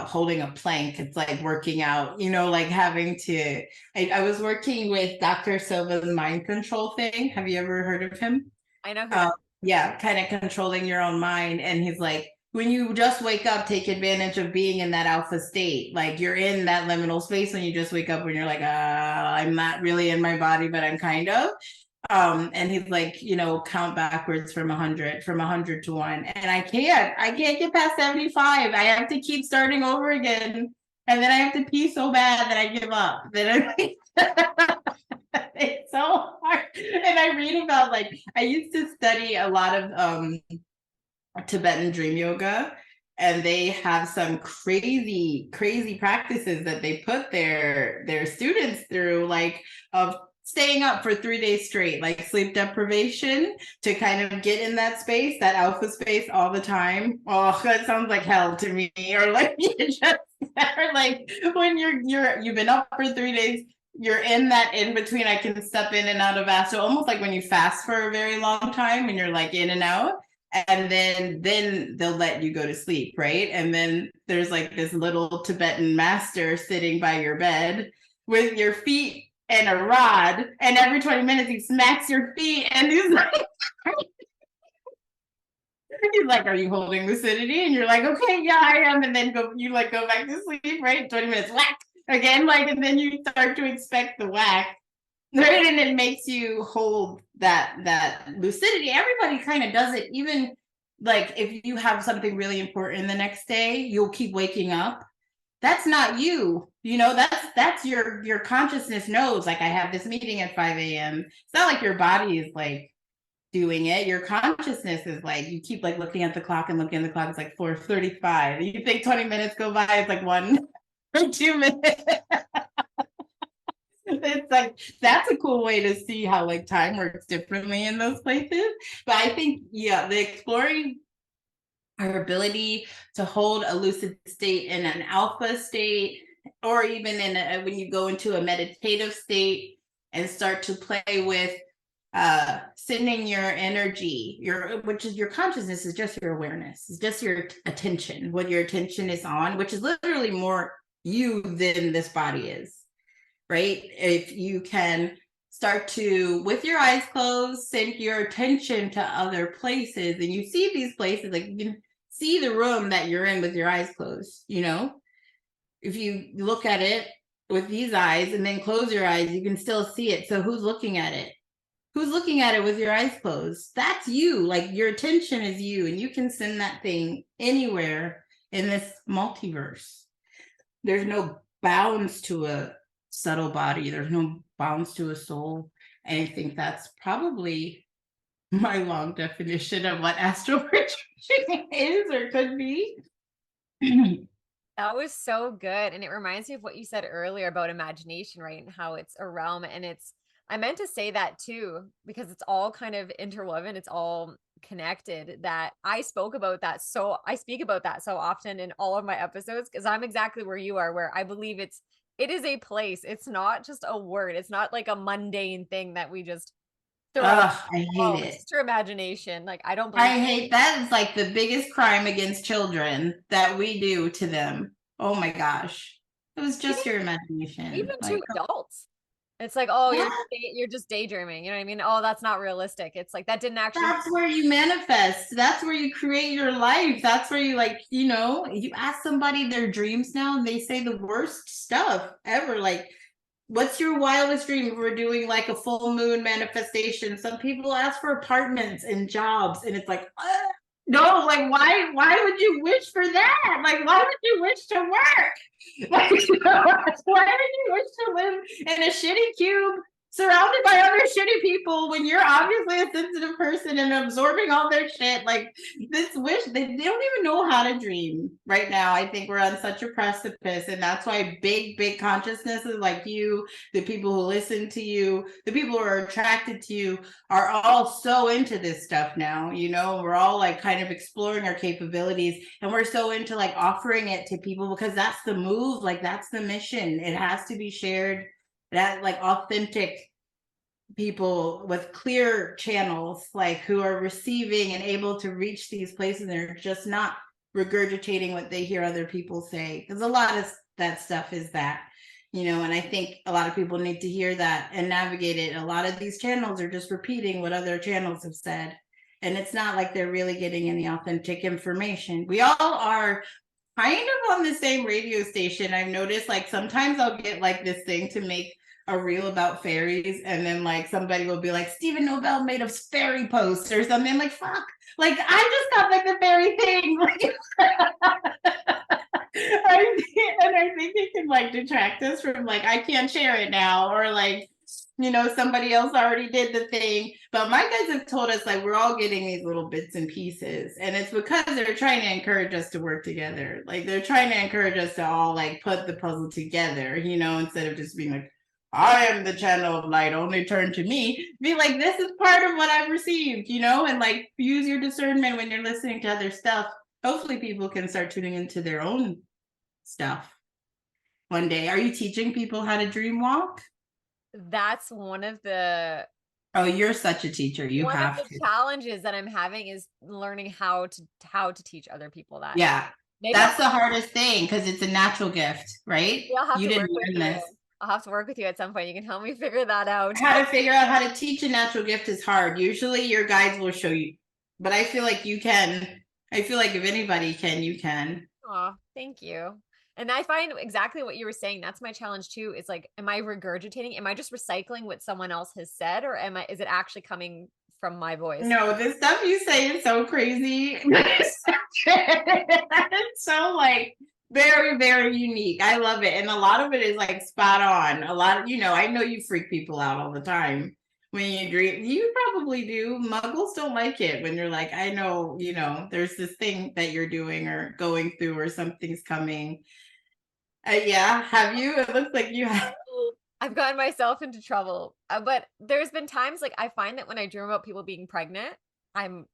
holding a plank. It's like working out, you know, like having to. I was working with Dr. Silva's mind control thing. Have you ever heard of him? I know who uh, that. yeah, kind of controlling your own mind. And he's like, when you just wake up, take advantage of being in that alpha state. Like you're in that liminal space when you just wake up, when you're like, I'm not really in my body, but I'm kind of. And he's like, count backwards from 100 to 1. And I can't get past 75. I have to keep starting over again. And then I have to pee so bad that I give up. Then it's so hard. And I read about, like, I used to study a lot of Tibetan dream yoga, and they have some crazy practices that they put their students through, like of staying up for 3 days straight, like sleep deprivation, to kind of get in that space, that alpha space all the time. Oh, that sounds like hell to me. Or like or like when you've been up for 3 days, you're in that in between. I can step in and out of astral, almost like when you fast for a very long time and you're like in and out. And then they'll let you go to sleep, right? And then there's like this little Tibetan master sitting by your bed with your feet and a rod, and every 20 minutes he smacks your feet, and he's like, are you holding lucidity? And you're like, okay, yeah, I am. And then go back to sleep, right? 20 minutes, whack again, like, and then you start to expect the whack, right? And it makes you hold that lucidity. Everybody kind of does it. Even like if you have something really important the next day, you'll keep waking up. That's not you. That's your consciousness knows, like, I have this meeting at 5 a.m. It's not like your body is like doing it. Your consciousness is like, you keep like looking at the clock and looking at the clock. It's like 4:35. You think 20 minutes go by. It's like 1 or 2 minutes. It's like, that's a cool way to see how like time works differently in those places. But I think, yeah, the exploring our ability to hold a lucid state in an alpha state, or even when you go into a meditative state and start to play with sending your energy, which is your consciousness, is just your awareness, is just your attention, what your attention is on, which is literally more you than this body is, right? If you can start to, with your eyes closed, send your attention to other places, and you see these places, like you can see the room that you're in with your eyes closed. If you look at it with these eyes and then close your eyes, you can still see it. So who's looking at it? Who's looking at it with your eyes closed? That's you. Like, your attention is you, and you can send that thing anywhere in this multiverse. There's no bounds to a subtle body. There's no bounds to a soul. And I think that's probably my long definition of what astral projection is or could be. That was so good. And it reminds me of what you said earlier about imagination, right? And how it's a realm. And I meant to say that too, because it's all kind of interwoven. It's all connected, that I speak about that so often in all of my episodes, because I'm exactly where you are, where I believe it is a place. It's not just a word. It's not like a mundane thing that we just throw out. I hate it. It's just your imagination. Like, I don't I believe hate that. It's like the biggest crime against children that we do to them. Oh my gosh. It was just your imagination. even Like, to adults. It's like, oh, yeah, you're just daydreaming. You know what I mean? Oh, that's not realistic. It's like, that didn't actually. that's where you manifest. That's where you create your life. That's where you, like, you ask somebody their dreams now, and they say the worst stuff ever. Like, what's your wildest dream? We're doing like a full moon manifestation. Some people ask for apartments and jobs, and it's like, no, like, why would you wish for that? Like, why would you wish to work? Like, why would you wish to live in a shitty cube surrounded by other shitty people when you're obviously a sensitive person and absorbing all their shit? Like, this wish, they don't even know how to dream right now. I think we're on such a precipice, and that's why big consciousnesses like you, the people who listen to you, the people who are attracted to you, are all so into this stuff now. We're all like kind of exploring our capabilities, and we're so into like offering it to people, because that's the move. Like, that's the mission. It has to be shared. That, like, authentic people with clear channels, like, who are receiving and able to reach these places, and they're just not regurgitating what they hear other people say, because a lot of that stuff is that, and I think a lot of people need to hear that and navigate it. A lot of these channels are just repeating what other channels have said, and it's not like they're really getting any authentic information. We all are kind of on the same radio station. I've noticed, like, sometimes I'll get like this thing to make a reel about fairies, and then like somebody will be like, Stephen Nobel made a fairy post or something. I'm like, fuck. Like I just got like the fairy thing. Like I think it can like detract us from like I can't share it now, or like somebody else already did the thing. But my guys have told us like we're all getting these little bits and pieces, and it's because they're trying to encourage us to work together. Like they're trying to encourage us to all like put the puzzle together, instead of just being like, I am the channel of light, only turn to me. Be like, this is part of what I've received, and like use your discernment when you're listening to other stuff. Hopefully people can start tuning into their own stuff one day. Are you teaching people how to dream walk? That's one of the Oh, you're such a teacher. You one of have the to. challenges that I'm having is learning how to teach other people that. Yeah. Maybe That's the hardest thing because it's a natural gift, right? I'll have You to didn't work with learn you. this. I'll have to work with you at some point. You can help me figure that out. How to figure out how to teach a natural gift is hard. Usually your guides will show you, but I feel like you can. I feel like if anybody can, you can. Oh, thank you. And I find exactly what you were saying. That's my challenge too. Is like, am I regurgitating? Am I just recycling what someone else has said, or is it actually coming from my voice? No, the stuff you say is so crazy. It's so like very, very unique. I love it. And a lot of it is like spot on. A lot of, I know you freak people out all the time when you dream. You probably do. Muggles don't like it when you're like, I know, there's this thing that you're doing or going through or something's coming. Yeah. Have you? It looks like you have. I've gotten myself into trouble. But there's been times like I find that when I dream about people being pregnant, I'm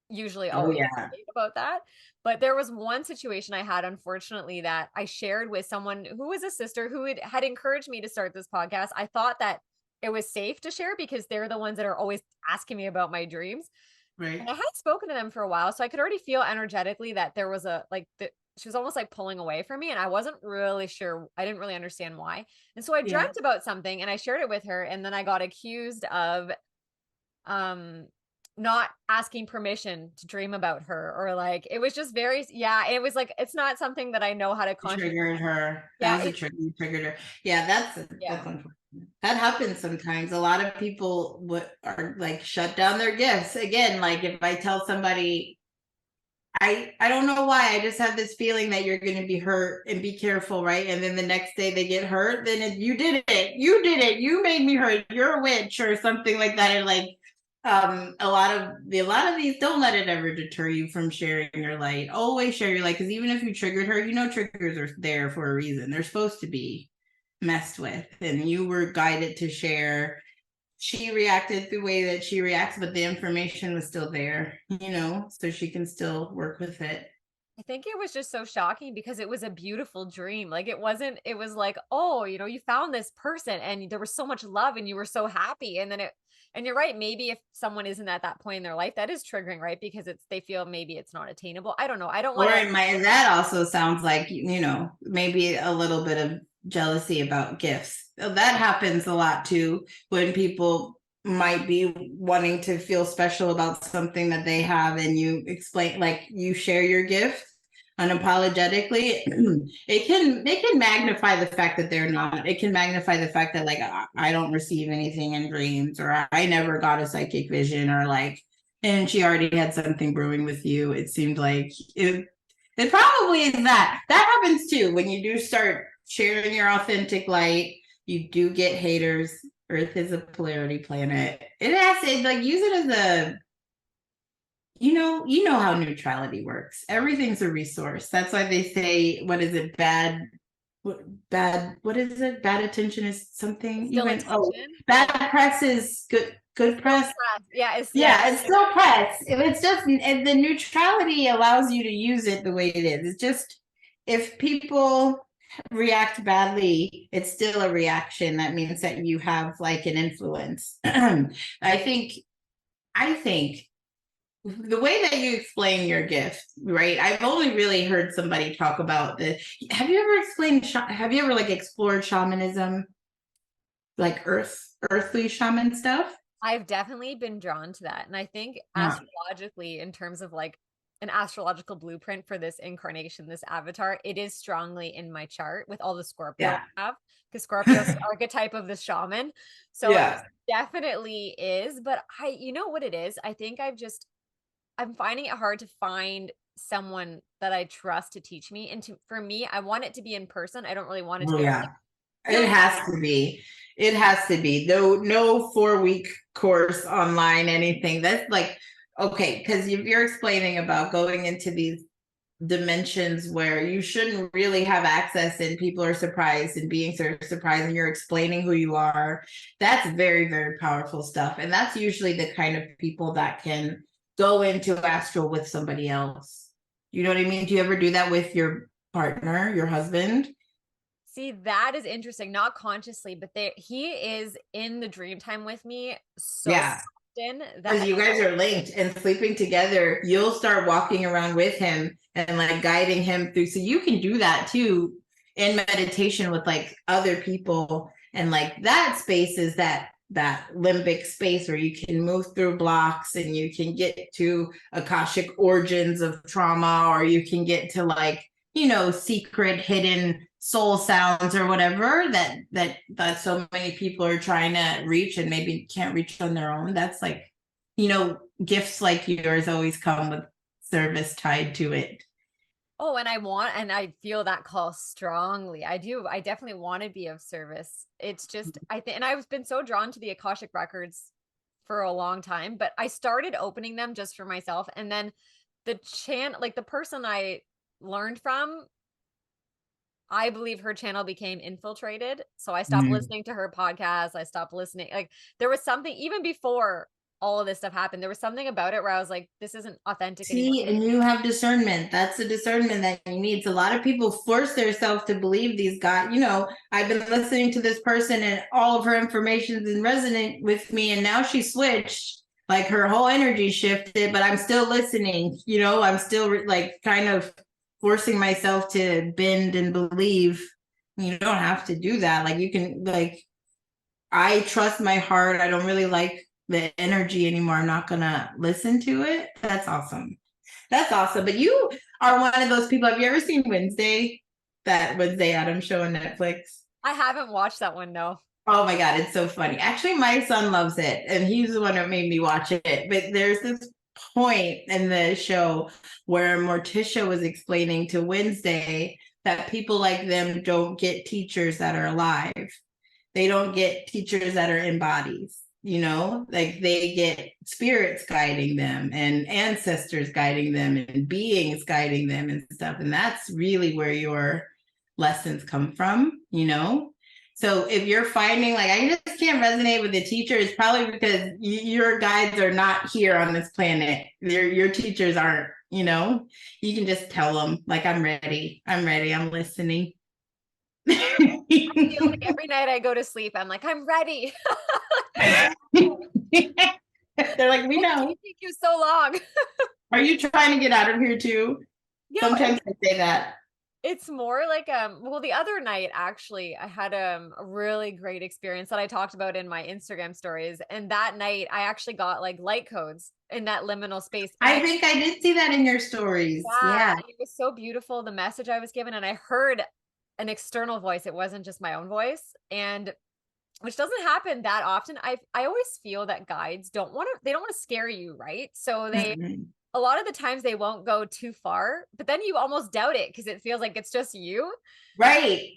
usually Oh, always yeah. okay about that. But there was one situation I had, unfortunately, that I shared with someone who was a sister who had encouraged me to start this podcast. I thought that it was safe to share because they're the ones that are always asking me about my dreams. And Right. I had spoken to them for a while, so I could already feel energetically that there was she was almost like pulling away from me, and I wasn't really sure. I didn't really understand why. And so I Yeah. dreamt about something and I shared it with her, and then I got accused of um not asking permission to dream about her, or like it was just very, yeah, it was like it's not something that I know how to consciously. Triggered her. That Yeah, was a trigger. You triggered her. Yeah, that's yeah. unfortunate. That happens sometimes. A lot of people are like shut down their gifts. Again, like if I tell somebody, I don't know why, I just have this feeling that you're going to be hurt and be careful, right? And then the next day they get hurt, then you did it. You did it. You made me hurt. You're a witch or something like that. And like a lot of these, don't let it ever deter you from sharing your light. Always share your light, because even if you triggered her, triggers are there for a reason. They're supposed to be messed with, and you were guided to share. She reacted the way that she reacts, but the information was still there, so she can still work with it. I think it was just so shocking because it was a beautiful dream. Like it wasn't, it was like, oh, you found this person and there was so much love and you were so happy. And then and you're right, maybe if someone isn't at that point in their life, that is triggering, right? Because they feel maybe it's not attainable. I don't know. I don't Or want to. it might, that also sounds like, maybe a little bit of jealousy about gifts. That happens a lot too, when people might be wanting to feel special about something that they have, and you explain, like you share your gift unapologetically. It can magnify the fact that they're not. It can magnify the fact that like I don't receive anything in dreams, or I never got a psychic vision, or like, and she already had something brewing with you. It seemed like it probably is that. That happens too when you do start sharing your authentic light. You do get haters. Earth is a polarity planet. It has to like use it as a, how neutrality works. Everything's a resource. That's why they say, what is it? What is it? Bad attention is something. Still attention. Bad press is good Still press. press. Yeah, Yeah, it's still press. If it's just, the neutrality allows you to use it the way it is. It's just, if people react badly, it's still a reaction. That means that you have like an influence. I think the way that you explain your gift, right? I've only really heard somebody talk about this. Have you ever like explored shamanism, like earthly shaman stuff? I've definitely been drawn to that. And I think Yeah. astrologically, in terms of like an astrological blueprint for this incarnation, this avatar. It is strongly in my chart with all the Scorpio Yeah. I have, because Scorpio is the archetype of the shaman. So it Yeah. definitely is. But you know what it is? I think I'm finding it hard to find someone that I trust to teach me. And for me, I want it to be in person. I don't really want it to Oh be over yeah. feel It like has to be. It has to be. No 4-week course online, anything. That's like, okay, because you're explaining about going into these dimensions where you shouldn't really have access and people are surprised and being surprised and you're explaining who you are. That's very, very powerful stuff. And that's usually the kind of people that can go into astral with somebody else. You know what I mean? Do you ever do that with your partner, your husband? See, that is interesting, not consciously, but he is in the dream time with me so Yeah. often Because that you guys are linked and sleeping together, you'll start walking around with him and like guiding him through. So you can do that too in meditation with like other people. And like that space is that limbic space where you can move through blocks and you can get to Akashic origins of trauma, or you can get to like, secret hidden soul sounds or whatever that so many people are trying to reach and maybe can't reach on their own. That's like, gifts like yours always come with service tied to it. oh, and I feel that call strongly. I do. I definitely want to be of service. It's just, I think, and I've been so drawn to the Akashic records for a long time, but I started opening them just for myself. And then like the person I learned from, I believe her channel became infiltrated. So I stopped listening to her podcast. I stopped listening. Like there was something even before all of this stuff happened. There was something about it where I was like, this isn't authentic anymore. See, and you have discernment. That's the discernment that you need. So a lot of people force themselves to believe these guys. I've been listening to this person and all of her information is resonant with me, and now she switched. Like her whole energy shifted, but I'm still listening. I'm still like kind of forcing myself to bend and believe. You don't have to do that. Like you can, like, I trust my heart. I don't really like the energy anymore. I'm not gonna listen to it. That's awesome. That's awesome. But you are one of those people. Have you ever seen Wednesday? That Wednesday Addams show on Netflix? I haven't watched that one, no. Oh my God, it's so funny. Actually, my son loves it, and he's the one that made me watch it. But there's this point in the show where Morticia was explaining to Wednesday that people like them don't get teachers that are alive. They don't get teachers that are in bodies, like they get spirits guiding them and ancestors guiding them and beings guiding them and stuff. And that's really where your lessons come from. So if you're finding like, I just can't resonate with the teacher, it's probably because your guides are not here on this planet. Your teachers aren't, you can just tell them like, I'm ready, I'm listening. I feel like every night I go to sleep, I'm like, I'm ready. They're like, we know. It take you so long. Are you trying to get out of here too? Sometimes I say that. It's more like well, the other night actually I had a really great experience that I talked about in my Instagram stories. And that night I actually got like light codes in that liminal space. I think I did see that in your stories. Yeah. It was so beautiful, the message I was given, and I heard an external voice. It wasn't just my own voice. And which doesn't happen that often. I always feel that guides don't want to scare you, right? So a lot of the times they won't go too far, but then you almost doubt it because it feels like it's just you. Right.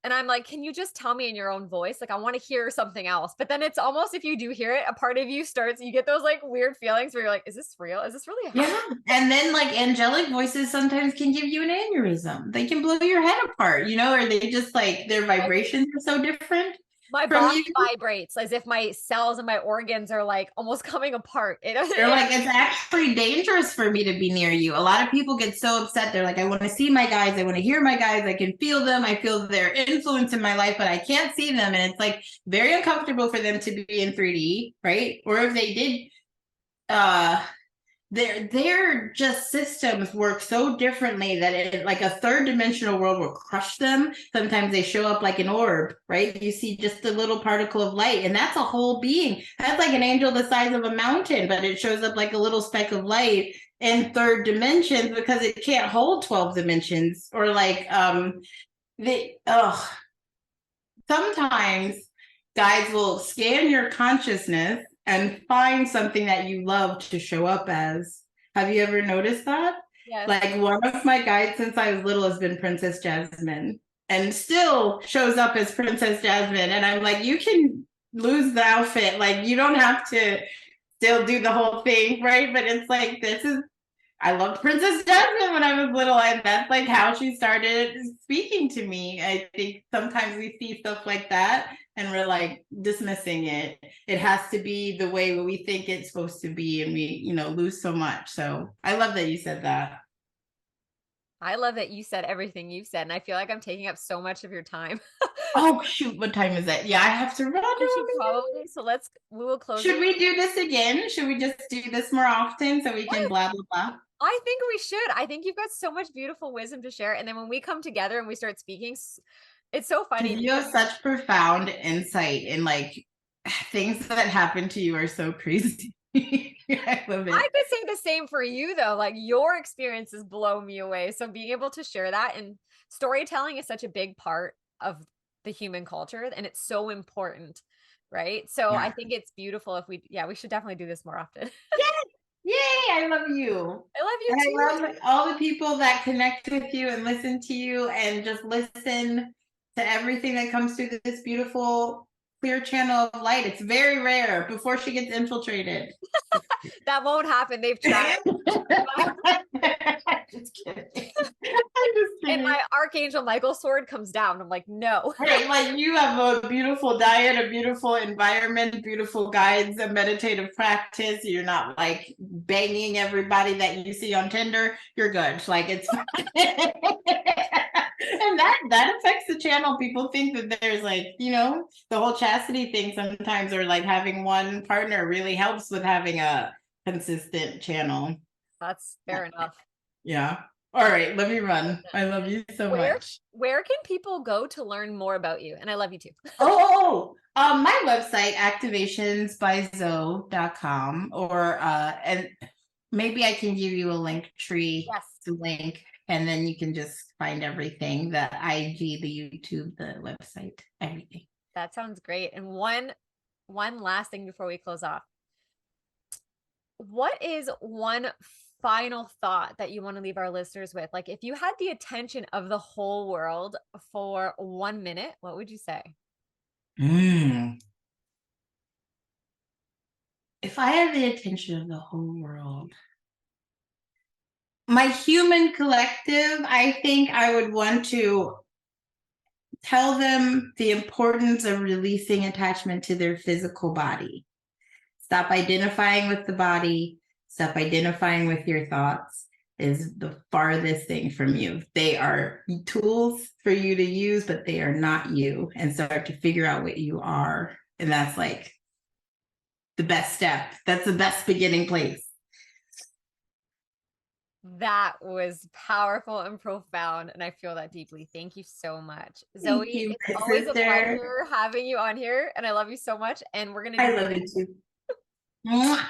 And I'm like, can you just tell me in your own voice? Like, I want to hear something else. But then it's almost, if you do hear it, a part of you you get those like weird feelings where you're like, is this real? Is this really happening? Yeah. And then like angelic voices sometimes can give you an aneurysm. They can blow your head apart, or they just like their vibrations are so different. My body vibrates as if my cells and my organs are like almost coming apart. They're like, it's actually dangerous for me to be near you. A lot of people get so upset. They're like, I want to see my guys. I want to hear my guys. I can feel them. I feel their influence in my life, but I can't see them. And it's like very uncomfortable for them to be in 3D, right? Or if they did, their just systems work so differently that it, like a third dimensional world will crush them. Sometimes they show up like an orb, right? You see just a little particle of light, and that's a whole being. That's like an angel the size of a mountain, but it shows up like a little speck of light. in third dimensions because it can't hold 12 dimensions, or like sometimes guides will scan your consciousness and find something that you love to show up as. Have you ever noticed that? Yes. Like, one of my guides since I was little has been Princess Jasmine, and still shows up as Princess Jasmine. And I'm like, you can lose the outfit. Like, you don't have to still do the whole thing, right? But it's like, this is, I loved Princess Jasmine when I was little, and that's like how she started speaking to me. I think sometimes we see stuff like that and we're like dismissing it. It has to be the way we think it's supposed to be, and we, lose so much. So I love that you said that. I love that you said everything you've said, and I feel like I'm taking up so much of your time. Oh shoot, what time is it? Yeah, I have to run. We should probably, so we will close Should it. we do this again? Should we just do this more often so we can blah blah blah? I think we should. I think you've got so much beautiful wisdom to share. And then when we come together and we start speaking, it's so funny. Because you have such profound insight, and like things that happen to you are so crazy. I love it. I could say the same for you though. Like, your experiences blow me away. So being able to share that, and storytelling is such a big part of the human culture, and it's so important, right? So Yeah. I think it's beautiful if we should definitely do this more often. Yay! I love you. I love you And too. I love all the people that connect with you and listen to you and just listen to everything that comes through this beautiful clear channel of light. It's very rare before she gets infiltrated. That won't happen. They've tried. Just kidding. I'm just kidding. And my Archangel Michael sword comes down. I'm like, no. Right, like you have a beautiful diet, a beautiful environment, beautiful guides, a meditative practice. You're not like banging everybody that you see on Tinder. You're good. Like, it's and that affects the channel. People think that there's like, the whole chastity thing sometimes, or like having one partner really helps with having a consistent channel. That's fair enough. Yeah. All right, let me run. I love you so much. Where can people go to learn more about you? And I love you too. My website, activationsbyzoe.com, or and maybe I can give you a link tree. Yes. Link, and then you can just find everything, the IG, the YouTube, the website, everything. That sounds great. And one last thing before we close off. What is one final thought that you want to leave our listeners with? Like, if you had the attention of the whole world for 1 minute, what would you say? If I had the attention of the whole world, my human collective, I think I would want to tell them the importance of releasing attachment to their physical body. Stop identifying with the body. Stop identifying with your thoughts. Is the farthest thing from you. They are tools for you to use, but they are not you. And start to figure out what you are. And that's like the best step. That's the best beginning place. That was powerful and profound, and I feel that deeply. Thank you so much, Zoe. It's always a pleasure having you on here, and I love you so much. And we're gonna. I love you too. Mwah.